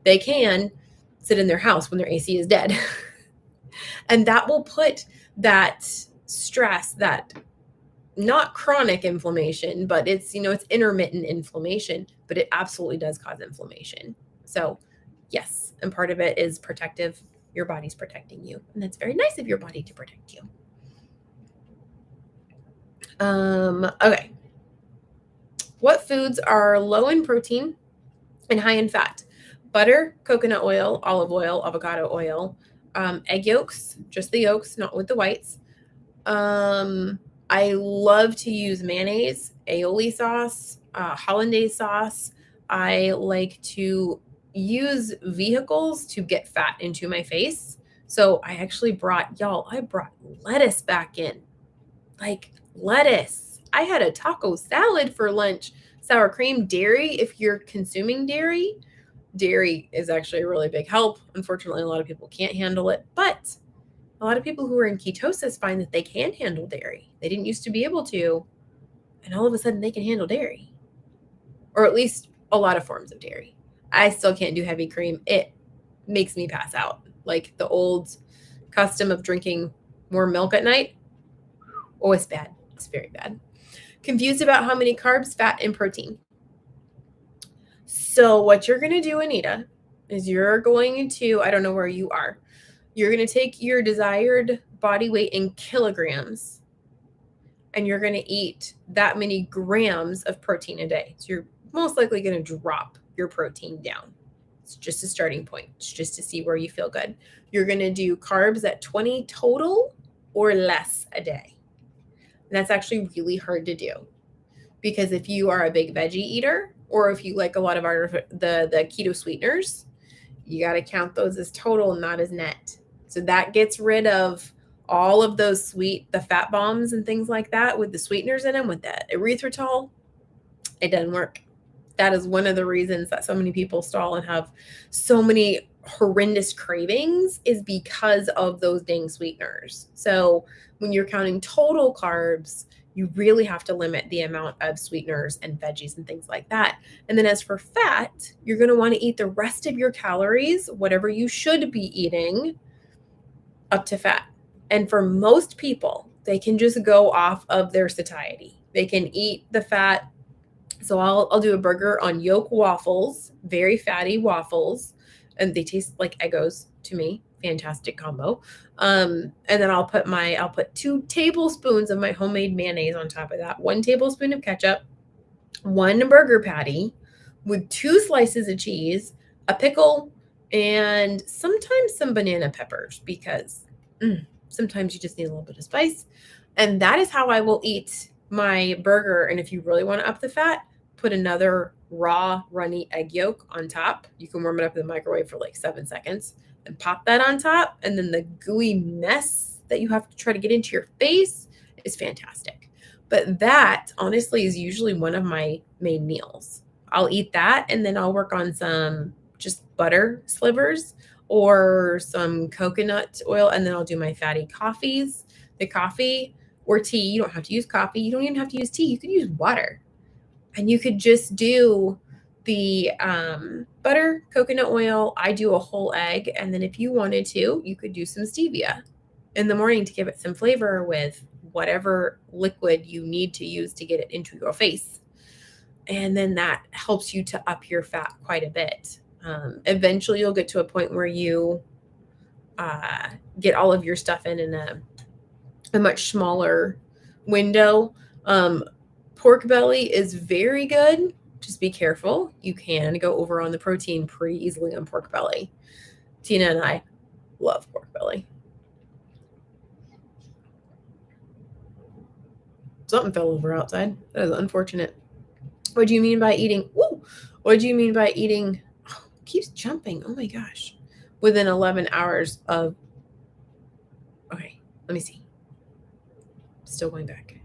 They can sit in their house when their AC is dead. And that will put that stress, that not chronic inflammation, but it's, it's intermittent inflammation, but it absolutely does cause inflammation. So yes, and part of it is protective. Your body's protecting you, and that's very nice of your body to protect you. Okay. What foods are low in protein and high in fat? Butter, coconut oil, olive oil, avocado oil, egg yolks, just the yolks, not with the whites. I love to use mayonnaise, aioli sauce, hollandaise sauce. I like to use vehicles to get fat into my face. So I actually brought lettuce back in. Like lettuce. I had a taco salad for lunch, sour cream, dairy. If you're consuming dairy is actually a really big help. Unfortunately, a lot of people can't handle it, but a lot of people who are in ketosis find that they can handle dairy. They didn't used to be able to, and all of a sudden they can handle dairy, or at least a lot of forms of dairy. I still can't do heavy cream. It makes me pass out. Like the old custom of drinking more milk at night. Oh, it's bad. It's very bad. Confused about how many carbs, fat, and protein. So what you're going to do, Anita, is you're going to, I don't know where you are, you're going to take your desired body weight in kilograms, and you're going to eat that many grams of protein a day. So you're most likely going to drop your protein down. It's just a starting point. It's just to see where you feel good. You're going to do carbs at 20 total or less a day. And that's actually really hard to do, because if you are a big veggie eater, or if you like a lot of the keto sweeteners, you got to count those as total, not as net. So that gets rid of all of those the fat bombs and things like that with the sweeteners in them, with that erythritol. It doesn't work. That is one of the reasons that so many people stall and have so many horrendous cravings, is because of those dang sweeteners. So when you're counting total carbs, you really have to limit the amount of sweeteners and veggies and things like that. And then as for fat, you're going to want to eat the rest of your calories, whatever you should be eating, up to fat. And for most people, they can just go off of their satiety. They can eat the fat. So I'll do a burger on yolk waffles, very fatty waffles, and they taste like Eggos to me. Fantastic combo. And then I'll put 2 tablespoons of my homemade mayonnaise on top of that, 1 tablespoon of ketchup, 1 burger patty with 2 slices of cheese, a pickle, and sometimes some banana peppers, because sometimes you just need a little bit of spice. And that is how I will eat my burger. And if you really want to up the fat, put another raw runny egg yolk on top. You can warm it up in the microwave for like 7 seconds and pop that on top. And then the gooey mess that you have to try to get into your face is fantastic. But that honestly is usually one of my main meals. I'll eat that, and then I'll work on some just butter slivers or some coconut oil, and then I'll do my fatty coffees. The coffee or tea, you don't have to use coffee. You don't even have to use tea. You could use water. And you could just do the butter, coconut oil. I do a whole egg. And then if you wanted to, you could do some stevia in the morning to give it some flavor with whatever liquid you need to use to get it into your face. And then that helps you to up your fat quite a bit. Eventually, you'll get to a point where you get all of your stuff in a much smaller window. Pork belly is very good. Just be careful. You can go over on the protein pretty easily on pork belly. Tina and I love pork belly. Something fell over outside. That is unfortunate. What do you mean by eating? Ooh, what do you mean by eating? Oh, it keeps jumping. Oh my gosh. Within 11 hours of. Okay, let me see. Still going back.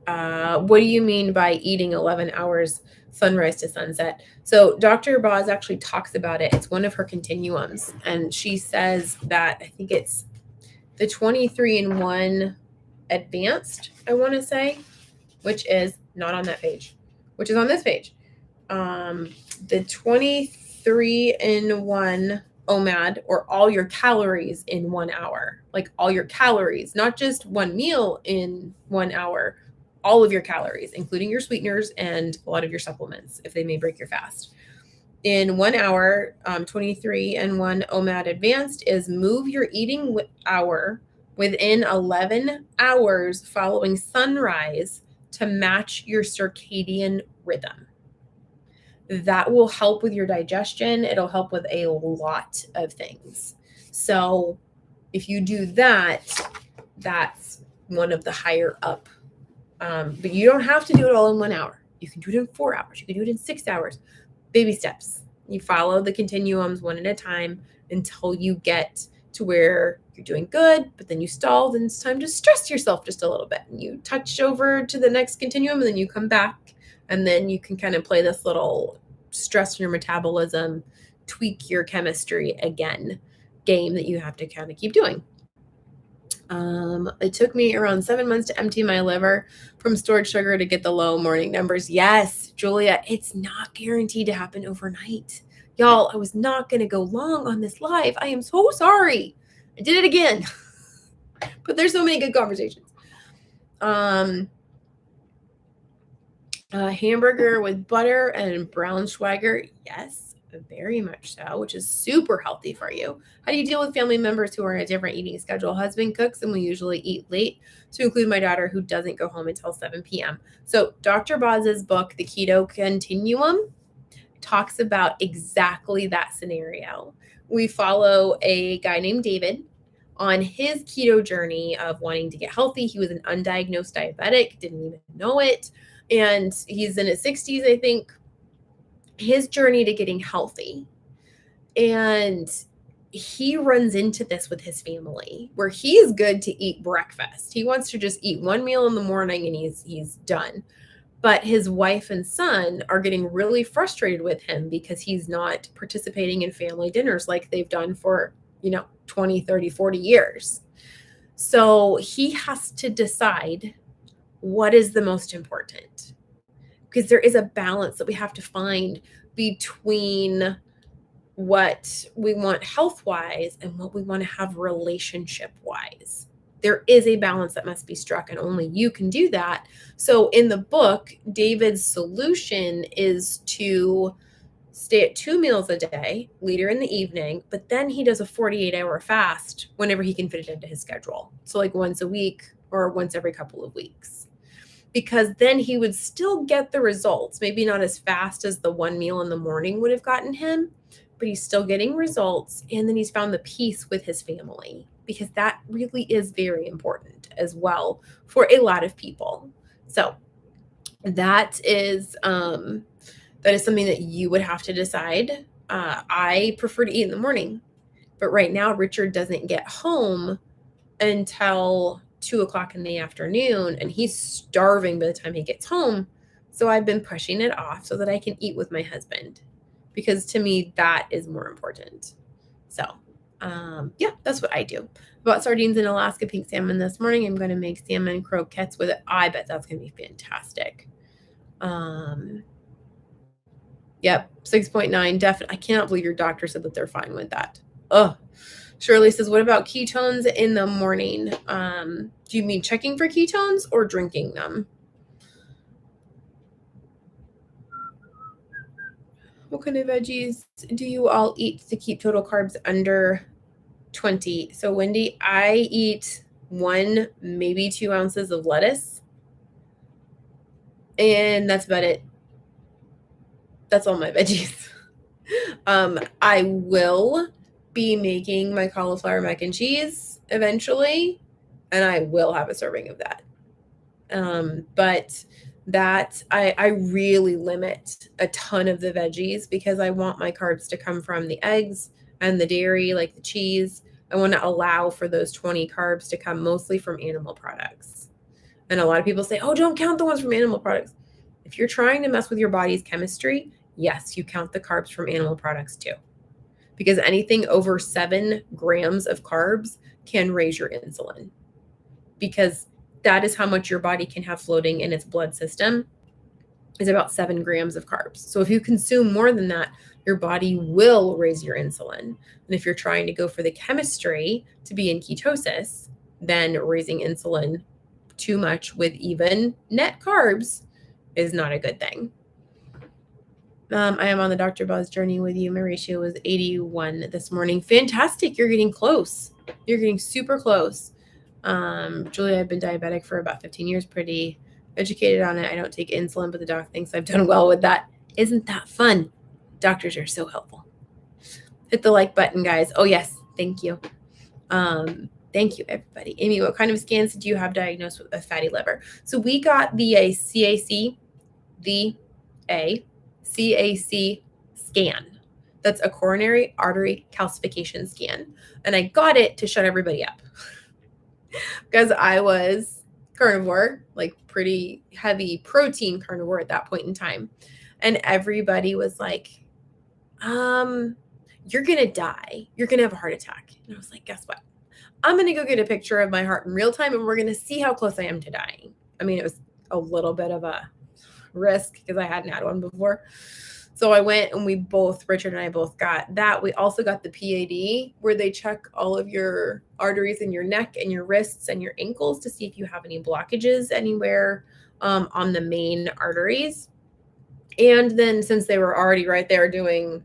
What do you mean by eating 11 hours sunrise to sunset? So Dr. Boz actually talks about it. It's one of her continuums. And she says that I think it's the 23-in-1 advanced, I want to say, which is not on that page, which is on this page. The 23-in-1 OMAD, or all your calories in 1 hour, like all your calories, not just one meal in 1 hour, all of your calories, including your sweeteners and a lot of your supplements, if they may break your fast. In 1 hour, 23-in-1 OMAD advanced is move your eating hour within 11 hours following sunrise to match your circadian rhythm. That will help with your digestion. It'll help with a lot of things. So if you do that, that's one of the higher up. But you don't have to do it all in 1 hour. You can do it in 4 hours. You can do it in 6 hours. Baby steps. You follow the continuums one at a time until you get to where you're doing good, but then you stall, then it's time to stress yourself just a little bit. And you touch over to the next continuum, and then you come back, and then you can kind of play this little stress your metabolism, tweak your chemistry again game that you have to kind of keep doing. It took me around 7 months to empty my liver from stored sugar to get the low morning numbers. Yes, Julia, it's not guaranteed to happen overnight. Y'all, I was not going to go long on this live. I am so sorry. I did it again. But there's so many good conversations. Hamburger with butter and brown Schweiger. Yes, very much so, which is super healthy for you. How do you deal with family members who are on a different eating schedule? Husband cooks and we usually eat late, to include my daughter who doesn't go home until 7 p.m. So Dr. Boz's book, The Keto Continuum, talks about exactly that scenario. We follow a guy named David on his keto journey of wanting to get healthy. He was an undiagnosed diabetic, didn't even know it. And he's in his 60s, I think. His journey to getting healthy. And he runs into this with his family where he's good to eat breakfast. He wants to just eat one meal in the morning and he's done. But his wife and son are getting really frustrated with him because he's not participating in family dinners like they've done for, 20, 30, 40 years. So he has to decide what is the most important, because there is a balance that we have to find between what we want health-wise and what we want to have relationship-wise. There is a balance that must be struck, and only you can do that. So in the book, David's solution is to stay at 2 meals a day, later in the evening, but then he does a 48-hour fast whenever he can fit it into his schedule. So like once a week or once every couple of weeks. Because then he would still get the results, maybe not as fast as the one meal in the morning would have gotten him, but he's still getting results. And then he's found the peace with his family, because that really is very important as well for a lot of people. So that is something that you would have to decide. I prefer to eat in the morning, but right now Richard doesn't get home until 2:00 in the afternoon, and he's starving by the time he gets home. So I've been pushing it off so that I can eat with my husband, because to me, that is more important. So, yeah, that's what I do. Bought sardines in Alaska pink salmon this morning. I'm going to make salmon croquettes with it. I bet that's going to be fantastic. Yep, 6.9, definitely. I cannot believe your doctor said that they're fine with that. Ugh. Shirley says, what about ketones in the morning? Do you mean checking for ketones or drinking them? What kind of veggies do you all eat to keep total carbs under 20? So Wendy, I eat 1, maybe 2 ounces of lettuce. And that's about it. That's all my veggies. I will be making my cauliflower mac and cheese eventually, and I will have a serving of that. But that I really limit a ton of the veggies because I want my carbs to come from the eggs and the dairy, like the cheese. I want to allow for those 20 carbs to come mostly from animal products. And a lot of people say, oh, don't count the ones from animal products. If you're trying to mess with your body's chemistry, yes, you count the carbs from animal products too. Because anything over 7 grams of carbs can raise your insulin. Because that is how much your body can have floating in its blood system, is about 7 grams of carbs. So if you consume more than that, your body will raise your insulin. And if you're trying to go for the chemistry to be in ketosis, then raising insulin too much with even net carbs is not a good thing. I am on the Dr. Buzz journey with you. My ratio was 81 this morning. Fantastic. You're getting close. You're getting super close. Julia, I've been diabetic for about 15 years, pretty educated on it. I don't take insulin, but the doc thinks I've done well with that. Isn't that fun? Doctors are so helpful. Hit the like button, guys. Oh, yes. Thank you. Thank you, everybody. Amy, what kind of scans did you have diagnosed with a fatty liver? So we got the CAC scan. That's a coronary artery calcification scan. And I got it to shut everybody up because I was carnivore, like pretty heavy protein carnivore at that point in time. And everybody was like, you're going to die. You're going to have a heart attack. And I was like, guess what? I'm going to go get a picture of my heart in real time and we're going to see how close I am to dying. I mean, it was a little bit of a risk because I hadn't had one before. So I went and Richard and I both got that. We also got the PAD where they check all of your arteries in your neck and your wrists and your ankles to see if you have any blockages anywhere on the main arteries. And then since they were already right there doing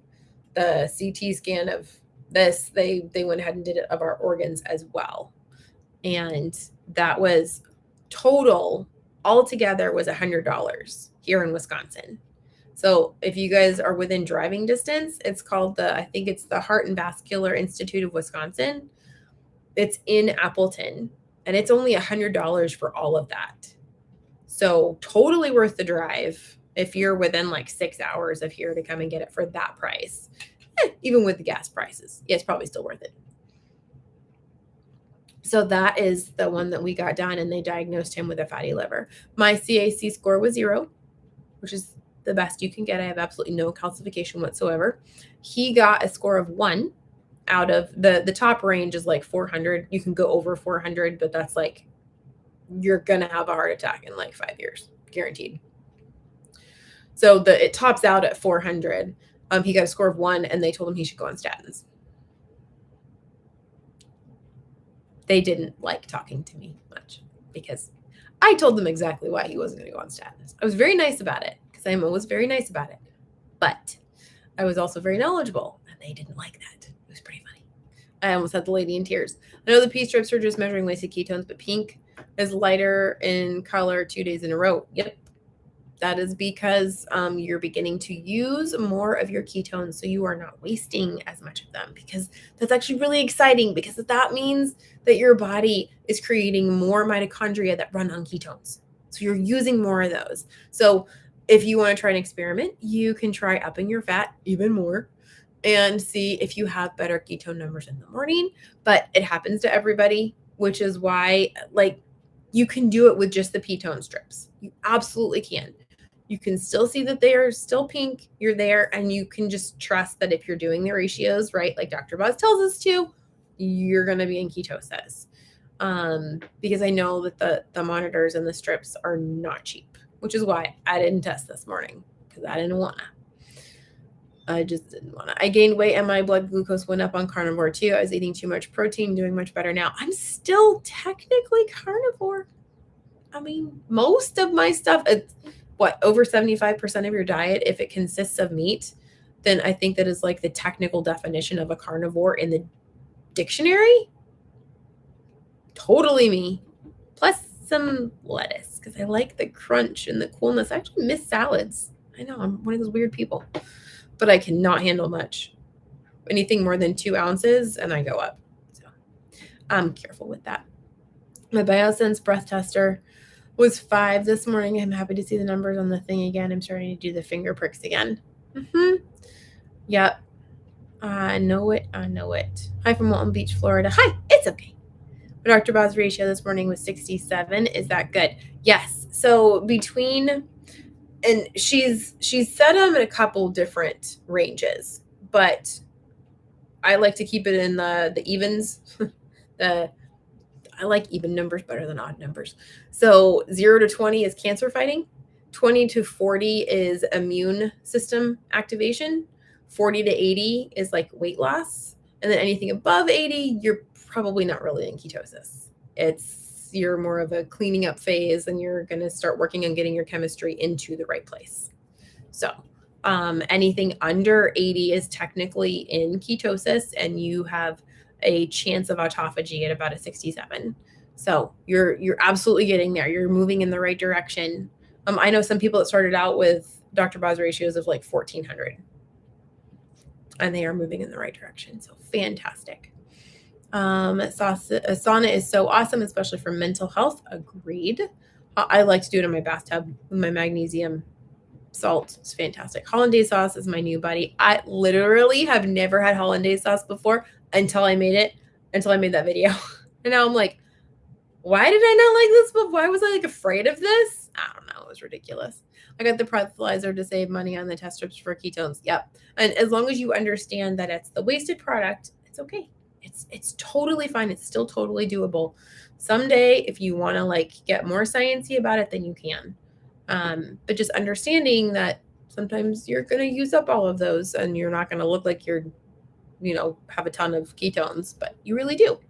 the CT scan of this, they went ahead and did it of our organs as well. And that was total altogether was $100 here in Wisconsin. So if you guys are within driving distance, it's called I think it's the Heart and Vascular Institute of Wisconsin. It's in Appleton and it's only $100 for all of that. So totally worth the drive if you're within like 6 hours of here to come and get it for that price. Even with the gas prices, yeah, it's probably still worth it. So that is the one that we got done and they diagnosed him with a fatty liver. My CAC score was 0, which is the best you can get. I have absolutely no calcification whatsoever. He got a score of 1 out of the top range is like 400. You can go over 400, but that's like, you're going to have a heart attack in like 5 years, guaranteed. So it tops out at 400. He got a score of 1 and they told him he should go on statins. They didn't like talking to me much because I told them exactly why he wasn't going to go on statins. I was very nice about it because I'm always very nice about it. But I was also very knowledgeable and they didn't like that. It was pretty funny. I almost had the lady in tears. I know the P strips are just measuring wasted ketones, but pink is lighter in color 2 days in a row. Yep. That is because you're beginning to use more of your ketones, so you are not wasting as much of them, because that's actually really exciting, because that means that your body is creating more mitochondria that run on ketones. So you're using more of those. So if you want to try an experiment, you can try upping your fat even more and see if you have better ketone numbers in the morning. But it happens to everybody, which is why you can do it with just the ketone strips. You absolutely can. You can still see that they are still pink. You're there, and you can just trust that if you're doing the ratios right, like Dr. Buzz tells us to, you're going to be in ketosis. Because I know that the monitors and the strips are not cheap, which is why I didn't test this morning, because I didn't want to. I just didn't want to. I gained weight and my blood glucose went up on carnivore too. I was eating too much protein, doing much better now. I'm still technically carnivore. I mean, most of my stuff, it's over 75% of your diet, if it consists of meat, then I think that is like the technical definition of a carnivore in the dictionary. Totally me. Plus some lettuce, because I like the crunch and the coolness. I actually miss salads. I know, I'm one of those weird people. But I cannot handle much. Anything more than 2 ounces and I go up. So I'm careful with that. My Biosense breath tester was 5 this morning. I'm happy to see the numbers on the thing again. I'm starting to do the finger pricks again. Yep. I know it. Hi from Walton Beach, Florida. Hi, it's okay. Dr. Bob's ratio this morning was 67. Is that good? Yes. So between, and she's set them in a couple different ranges, but I like to keep it in the evens. I like even numbers better than odd numbers. So 0 to 20 is cancer fighting. 20 to 40 is immune system activation. 40 to 80 is like weight loss. And then anything above 80, you're probably not really in ketosis. You're more of a cleaning up phase, and you're going to start working on getting your chemistry into the right place. So anything under 80 is technically in ketosis, and you have a chance of autophagy at about a 67. So you're absolutely getting there. You're moving in the right direction. I know some people that started out with Dr. Bob's ratios of like 1400, and they are moving in the right direction. So fantastic. Sauna is so awesome, especially for mental health. Agreed. I like to do it in my bathtub with my magnesium salt. It's fantastic. Hollandaise sauce is my new buddy. I literally have never had hollandaise sauce before until I made that video. And now I'm like, why did I not like this before? Why was I like afraid of this? I don't know. It was ridiculous. I got the breathalyzer to save money on the test strips for ketones. Yep. And as long as you understand that it's the wasted product, it's okay. It's totally fine. It's still totally doable. Someday, if you want to like get more sciencey about it, then you can. But just understanding that sometimes you're going to use up all of those, and you're not going to look like you're, have a ton of ketones, but you really do.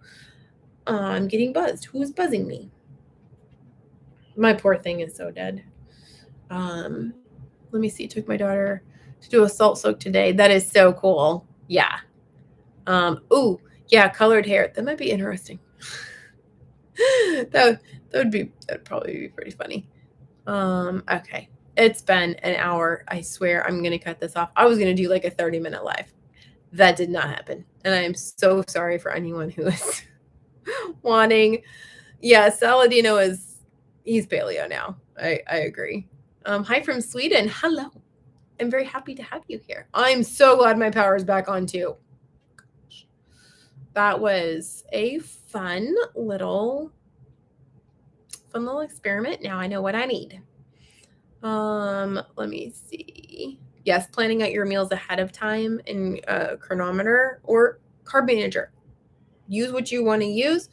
I'm getting buzzed. Who's buzzing me? My poor thing is so dead. Let me see. Took my daughter to do a salt soak today. That is so cool. Yeah. Ooh, yeah, colored hair. That might be interesting. That would probably be pretty funny. Okay. It's been an hour. I swear I'm going to cut this off. I was going to do like a 30-minute live. That did not happen. And I am so sorry for anyone who is wanting. Yeah, Saladino he's paleo now. I agree. Hi from Sweden. Hello. I'm very happy to have you here. I'm so glad my power is back on too. That was a fun little experiment. Now I know what I need. Let me see. Yes, planning out your meals ahead of time in Chronometer or Carb Manager. Use what you want to use.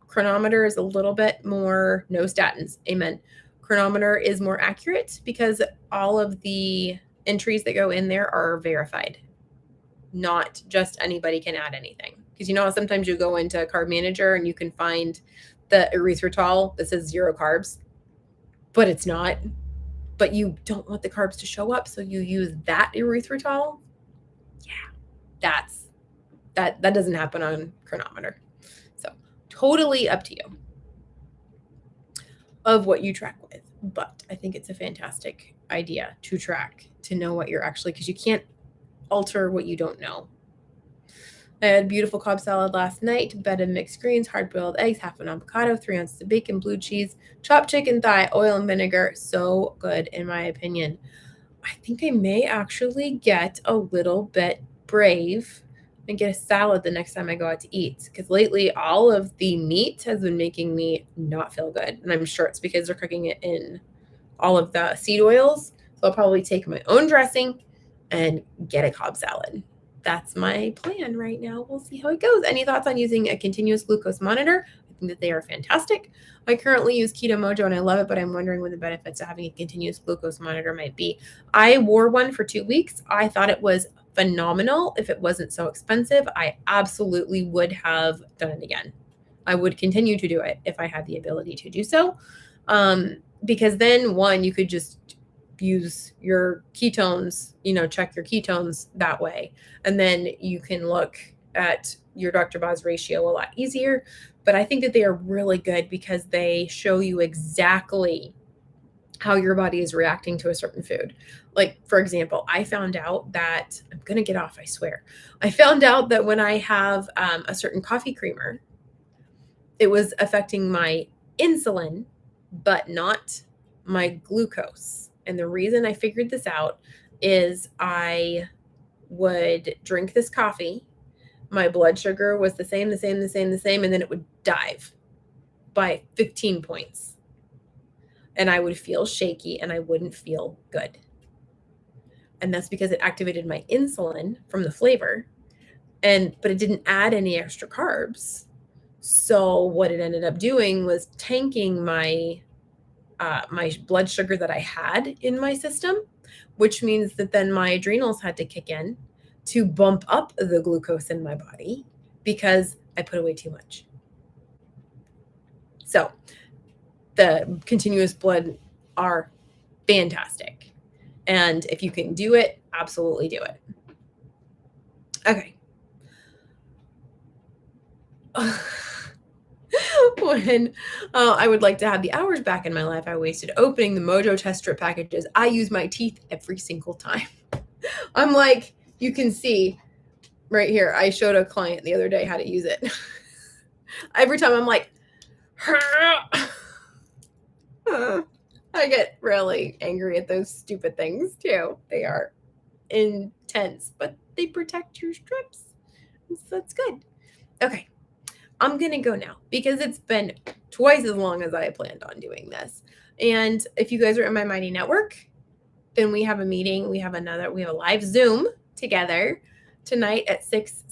Chronometer is a little bit more no statins. Amen. Chronometer is more accurate because all of the entries that go in there are verified. Not just anybody can add anything. Because sometimes you go into Carb Manager and you can find the erythritol that says 0 carbs, but it's not. But you don't want the carbs to show up, so you use that erythritol. Yeah, that doesn't happen on Chronometer. So totally up to you of what you track with. But I think it's a fantastic idea to track, to know what you're actually, because you can't alter what you don't know. I had a beautiful Cobb salad last night, bed of mixed greens, hard-boiled eggs, half an avocado, 3 ounces of bacon, blue cheese, chopped chicken thigh, oil and vinegar. So good, in my opinion. I think I may actually get a little bit brave and get a salad the next time I go out to eat, because lately all of the meat has been making me not feel good. And I'm sure it's because they're cooking it in all of the seed oils. So I'll probably take my own dressing and get a Cobb salad. That's my plan right now. We'll see how it goes. Any thoughts on using a continuous glucose monitor? I think that they are fantastic. I currently use Keto Mojo and I love it, but I'm wondering what the benefits of having a continuous glucose monitor might be. I wore one for 2 weeks. I thought it was phenomenal. If it wasn't so expensive, I absolutely would have done it again. I would continue to do it if I had the ability to do so. Because then, one, you could just use your ketones, check your ketones that way. And then you can look at your Dr. Bob's ratio a lot easier. But I think that they are really good because they show you exactly how your body is reacting to a certain food. Like, for example, I found out that, I'm going to get off, I swear. I found out that when I have a certain coffee creamer, it was affecting my insulin but not my glucose. And the reason I figured this out is I would drink this coffee. My blood sugar was the same, and then it would dive by 15 points. And I would feel shaky and I wouldn't feel good. And that's because it activated my insulin from the flavor, but it didn't add any extra carbs. So what it ended up doing was tanking my blood sugar that I had in my system, which means that then my adrenals had to kick in to bump up the glucose in my body because I put away too much. So the continuous blood are fantastic. And if you can do it, absolutely do it. Okay. When I would like to have the hours back in my life I wasted opening the Mojo test strip packages, I use my teeth every single time. I'm like, you can see right here, I showed a client the other day how to use it. Every time I'm like, I get really angry at those stupid things too. They are intense, but they protect your strips. So that's good. Okay. I'm going to go now because it's been twice as long as I planned on doing this. And if you guys are in my Mighty Network, then we have a meeting. We have a live Zoom together tonight at 6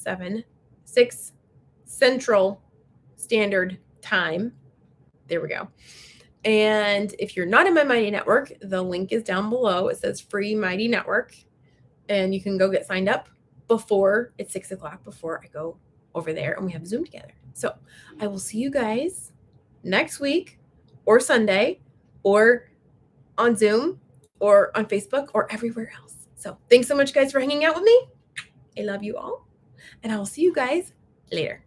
Central Standard Time. There we go. And if you're not in my Mighty Network, the link is down below. It says free Mighty Network. And you can go get signed up before it's 6 o'clock, before I go over there and we have Zoom together. So I will see you guys next week or Sunday or on Zoom or on Facebook or everywhere else. So thanks so much, guys, for hanging out with me. I love you all. And I will see you guys later.